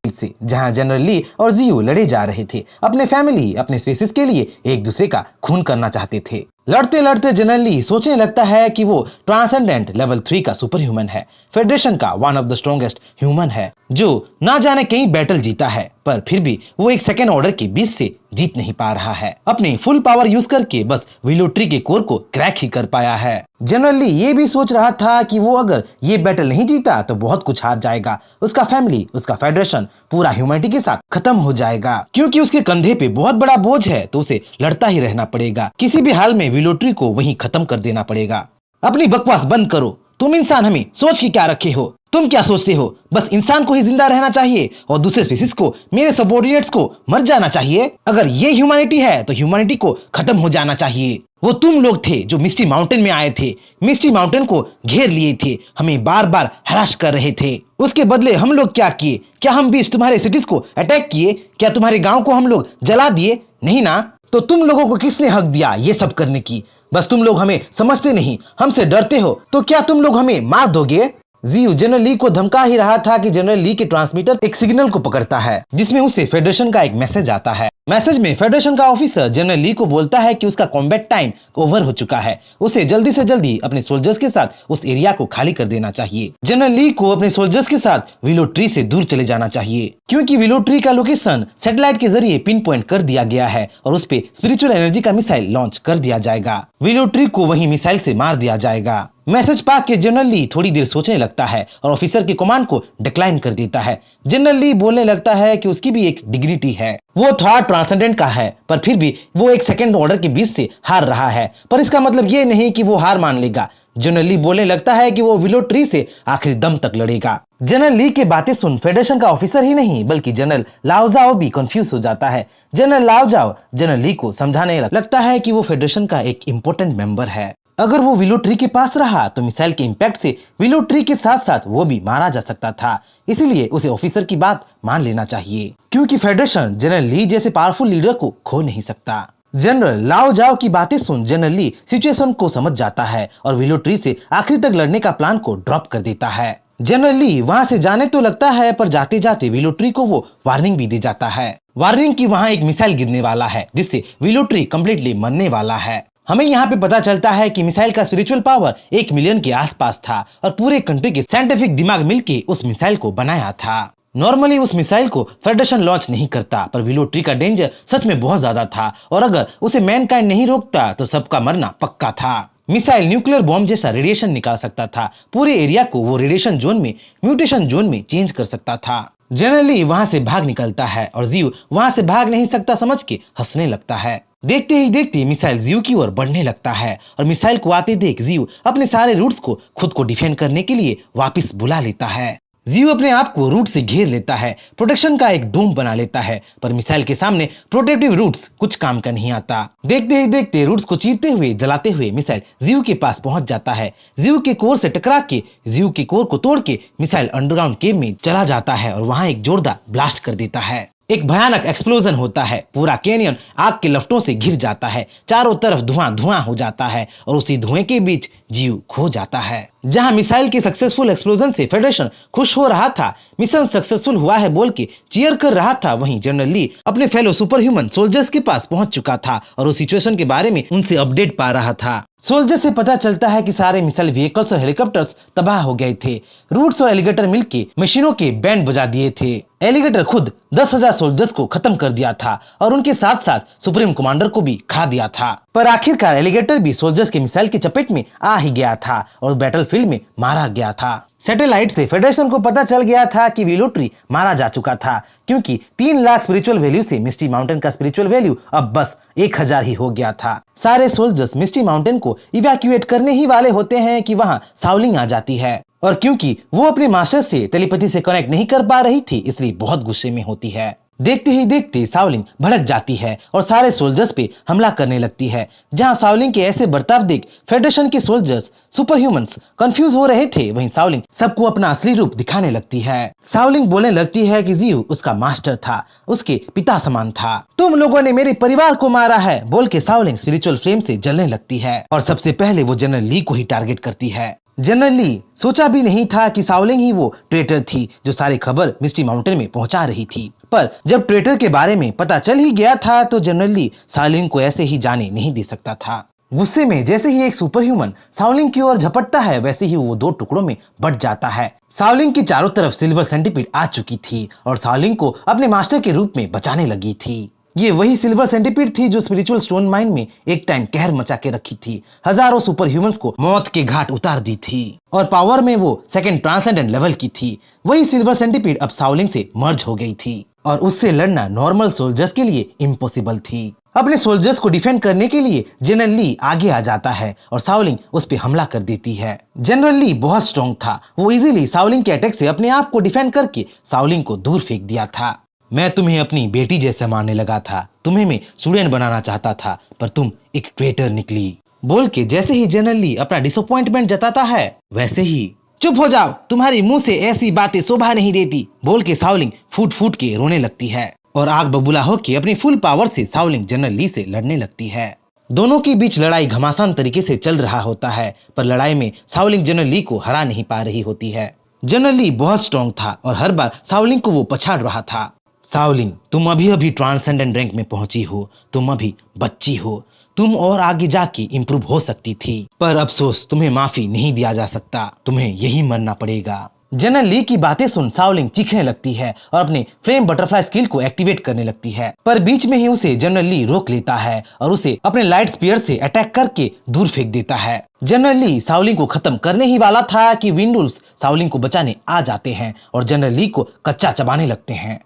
जहां जनरल ली और जीयू लड़े जा रहे थे, अपने फैमिली, अपने स्पीसीज के लिए एक दूसरे का खून करना चाहते थे। लड़ते लड़ते जनरल ली सोचने लगता है कि वो ट्रांसेंडेंट लेवल 3 का सुपर ह्यूमन है, फेडरेशन का one of the strongest human है, जो ना जाने कई बैटल जीता है, पर फिर भी वो एक सेकेंड ऑर्डर के बीच से जीत नहीं पा रहा है। अपनी फुल पावर यूज करके बस विलो ट्री के कोर को क्रैक ही कर पाया है। जनरल ली ये भी सोच रहा था कि वो अगर ये बैटल नहीं जीता तो बहुत कुछ हार जाएगा। उसका फैमिली, उसका फेडरेशन, पूरा ह्यूमैनिटी के साथ खत्म हो जाएगा, क्योंकि उसके कंधे पे बहुत बड़ा बोझ है, तो उसे लड़ता ही रहना पड़ेगा। किसी भी हाल में विलो ट्री को वहीं खत्म कर देना पड़ेगा। अपनी बकवास बंद करो। तुम इंसान हमें सोच के क्या रखे हो? तुम क्या सोचते हो? बस इंसान को ही जिंदा रहना चाहिए और दूसरे स्पीसीज को, मेरे सबऑर्डिनेट्स को मर जाना चाहिए। अगर ये ह्यूमैनिटी है तो ह्यूमैनिटी को खत्म हो जाना चाहिए। वो तुम लोग थे जो मिस्टी माउंटेन में आए थे, मिस्टी माउंटेन को घेर लिए थे, हमें बार बार हराश कर रहे थे। उसके बदले हम लोग क्या किए? क्या हम भी तुम्हारे सिटीज को अटैक किए? क्या तुम्हारे गाँव को हम लोग जला दिए? नहीं ना। तो तुम लोगों को किसने हक दिया ये सब करने की? बस तुम लोग हमें समझते नहीं, हमसे डरते हो, तो क्या तुम लोग हमें मार दोगे? जीयू जनरल ली को धमका ही रहा था कि जनरल ली के ट्रांसमीटर एक सिग्नल को पकड़ता है जिसमें उसे फेडरेशन का एक मैसेज आता है। मैसेज में फेडरेशन का ऑफिसर जनरल ली को बोलता है कि उसका कॉम्बैट टाइम ओवर हो चुका है, उसे जल्दी से जल्दी अपने सोल्जर्स के साथ उस एरिया को खाली कर देना चाहिए। जनरल ली को अपने सोल्जर्स के साथ विलो ट्री से दूर चले जाना चाहिए, क्योंकि विलो ट्री का लोकेशन सैटेलाइट के जरिए पिन पॉइंट कर दिया गया है और उस पे स्पिरिचुअल एनर्जी का मिसाइल लॉन्च कर दिया जाएगा। विलो ट्री को वही मिसाइल से मार दिया जाएगा। मैसेज पा के जनरल ली थोड़ी देर सोचने लगता है और ऑफिसर की कमांड को डिक्लाइन कर देता है। जनरल ली बोलने लगता है कि उसकी भी एक डिग्निटी है, वो थर्ड ट्रांसेंडेंट का है, पर फिर भी वो एक सेकंड ऑर्डर के बीच से हार रहा है, पर इसका मतलब ये नहीं कि वो हार मान लेगा। जनरल ली बोलने लगता है कि वो विलो ट्री से आखिरी दम तक लड़ेगा। जनरल ली की बातें सुन फेडरेशन का ऑफिसर ही नहीं बल्कि जनरल लाओजाओ भी कंफ्यूज हो जाता है। जनरल लाओजाओ जनरल ली को समझाने लगता है कि वो फेडरेशन का एक इम्पोर्टेंट मेंबर है। अगर वो विलो ट्री के पास रहा तो मिसाइल के इम्पैक्ट से विलो ट्री के साथ साथ वो भी मारा जा सकता था, इसलिए उसे ऑफिसर की बात मान लेना चाहिए, क्योंकि फेडरेशन जनरल ली जैसे पावरफुल लीडर को खो नहीं सकता। जनरल लाओजाओ की बातें सुन जनरल ली सिचुएशन को समझ जाता है और विलो ट्री से आखिर तक लड़ने का प्लान को ड्रॉप कर देता है। जनरल ली वहां से जाने तो लगता है, पर जाते जाते विलो ट्री को वो वार्निंग भी दे जाता है। वार्निंग की वहां एक मिसाइल गिरने वाला है जिससे विलो ट्री कम्प्लीटली मरने वाला है। हमें यहाँ पे पता चलता है कि मिसाइल का स्पिरिचुअल पावर 1 मिलियन के आसपास था और पूरे कंट्री के साइंटिफिक दिमाग मिलके उस मिसाइल को बनाया था। नॉर्मली उस मिसाइल को फेडरेशन लॉन्च नहीं करता, पर विलोट्री का डेंजर सच में बहुत ज्यादा था और अगर उसे मैनकाइंड नहीं रोकता तो सबका मरना पक्का था। मिसाइल न्यूक्लियर बॉम्ब जैसा रेडिएशन निकाल सकता था, पूरे एरिया को वो रेडिएशन जोन में, म्यूटेशन जोन में चेंज कर सकता था। जनरली वहां से भाग निकलता है और जियो वहां से भाग नहीं सकता समझ के हंसने लगता है। देखते ही देखते मिसाइल जियो की ओर बढ़ने लगता है और मिसाइल को आते देख जियो अपने सारे रूट्स को खुद को डिफेंड करने के लिए वापस बुला लेता है। जियो अपने आप को रूट से घेर लेता है, प्रोटेक्शन का एक डोम बना लेता है, पर मिसाइल के सामने प्रोटेक्टिव रूट्स कुछ काम का नहीं आता। देखते ही देखते रूट्स को चीरते हुए जलाते हुए मिसाइल जियो के पास पहुंच जाता है। जियो के कोर से टकरा के जियो के कोर को तोड़ के मिसाइल अंडरग्राउंड केव में चला जाता है और वहां एक जोरदार ब्लास्ट कर देता है। एक भयानक एक्सप्लोजन होता है, पूरा कैनियन आग के लपटों से घिर जाता है, चारों तरफ धुआं धुआं हो जाता है और उसी धुएं के बीच जियो खो जाता है। जहां मिसाइल के सक्सेसफुल एक्सप्लोजन से फेडरेशन खुश हो रहा था, मिशन सक्सेसफुल हुआ है बोल के चीयर कर रहा था, वहीं जनरल ली अपने फेलो सुपर ह्यूमन सोल्जर्स के पास पहुंच चुका था और उस सिचुएशन के बारे में उनसे अपडेट पा रहा था। सोल्जर से पता चलता है कि सारे मिसाइल व्हीकल्स और हेलीकॉप्टर्स तबाह हो गए थे। रूट्स और एलिगेटर मिलके मशीनों के बैंड बजा दिए थे। एलिगेटर खुद 10,000 सोल्जर्स को खत्म कर दिया था और उनके साथ साथ सुप्रीम कमांडर को भी खा दिया था। पर आखिरकार एलिगेटर भी सोल्जर्स के मिसाइल की चपेट में आ ही गया था और बैटलफील्ड में मारा गया था। सैटेलाइट से फेडरेशन को पता चल गया था कि विलोट्री मारा जा चुका था, क्योंकि 3 लाख स्पिरिचुअल वैल्यू से मिस्टी माउंटेन का स्पिरिचुअल वैल्यू अब बस 1000 ही हो गया था। सारे सोल्जर्स मिस्टी माउंटेन को इवैक्यूएट करने ही वाले होते हैं कि वहां साउलिंग आ जाती है और क्योंकि वो अपने मास्टर से टेलीपैथी से कनेक्ट नहीं कर पा रही थी, इसलिए बहुत गुस्से में होती है। देखते ही देखते साउलिंग भड़क जाती है और सारे सोल्जर्स पे हमला करने लगती है। जहां साउलिंग के ऐसे बर्ताव देख फेडरेशन के सोल्जर्स सुपर ह्यूमंस कंफ्यूज हो रहे थे, वहीं साउलिंग सबको अपना असली रूप दिखाने लगती है। साउलिंग बोलने लगती है कि जियो उसका मास्टर था, उसके पिता समान था। तुम लोगों ने मेरे परिवार को मारा है बोल के साउलिंग स्पिरिचुअल फ्लेम से जलने लगती है और सबसे पहले वो जनरल ली को ही टारगेट करती है। जनरल ली सोचा भी नहीं था कि साउलिंग ही वो ट्रेटर थी जो सारी खबर मिस्टी माउंटेन में पहुंचा रही थी, पर जब ट्रेटर के बारे में पता चल ही गया था तो जनरल ली साउलिंग को ऐसे ही जाने नहीं दे सकता था। गुस्से में जैसे ही एक सुपर ह्यूमन साउलिंग की ओर झपटता है, वैसे ही वो 2 टुकड़ों में बट जाता है। साउलिंग की चारों तरफ सिल्वर सेंटीपीड आ चुकी थी और साउलिंग को अपने मास्टर के रूप में बचाने लगी थी। ये वही सिल्वर सेंटीपीड थी जो स्पिरिचुअल स्टोन माइन में एक टाइम कहर मचा के रखी थी, हजारों सुपर ह्यूमंस को मौत के घाट उतार दी थी और पावर में वो सेकंड ट्रांसेंडेंट लेवल की थी। वही सिल्वर सेंटीपीड अब साउलिंग से मर्ज हो गई थी और उससे लड़ना नॉर्मल सोल्जर्स के लिए इम्पॉसिबल थी। अपने सोल्जर्स को डिफेंड करने के लिए जनरल ली आगे आ जाता है और साउलिंग उस पर हमला कर देती है। जनरल ली बहुत स्ट्रॉन्ग था, वो इजीली साउलिंग के अटैक से अपने आप को डिफेंड करके साउलिंग को दूर फेंक दिया था। मैं तुम्हें अपनी बेटी जैसा मानने लगा था, तुम्हें मैं स्टूडेंट बनाना चाहता था, पर तुम एक ट्रेटर निकली बोल के जैसे ही जनरल ली अपना डिसअपॉइंटमेंट जताता है, वैसे ही चुप हो जाओ, तुम्हारी मुंह से ऐसी बातें शोभा नहीं देती बोल के साउलिंग फूट फूट के रोने लगती है और आग बबूला होकर अपनी फुल पावर से साउलिंग जनरल ली से लड़ने लगती है। दोनों के बीच लड़ाई घमासान तरीके से चल रहा होता है, पर लड़ाई में साउलिंग जनरल ली को हरा नहीं पा रही होती है। जनरल ली बहुत स्ट्रॉन्ग था और हर बार साउलिंग को वो पछाड़ रहा था। साउलिंग, तुम अभी अभी ट्रांसेंडेंट रैंक में पहुंची हो, तुम अभी बच्ची हो, तुम और आगे जाके इम्प्रूव हो सकती थी, पर अफसोस तुम्हें माफी नहीं दिया जा सकता, तुम्हें यही मरना पड़ेगा। जनरल ली की बातें सुन साउलिंग चीखने लगती है और अपने फ्लेम बटरफ्लाई स्किल को एक्टिवेट करने लगती है, पर बीच में ही उसे जनरल ली रोक लेता है और उसे अपने लाइट स्पीयर से अटैक करके दूर फेंक देता है। जनरल ली साउलिंग को खत्म करने ही वाला था कि विंडुल्स साउलिंग को बचाने आ जाते हैं और जनरल ली को कच्चा चबाने लगते हैं।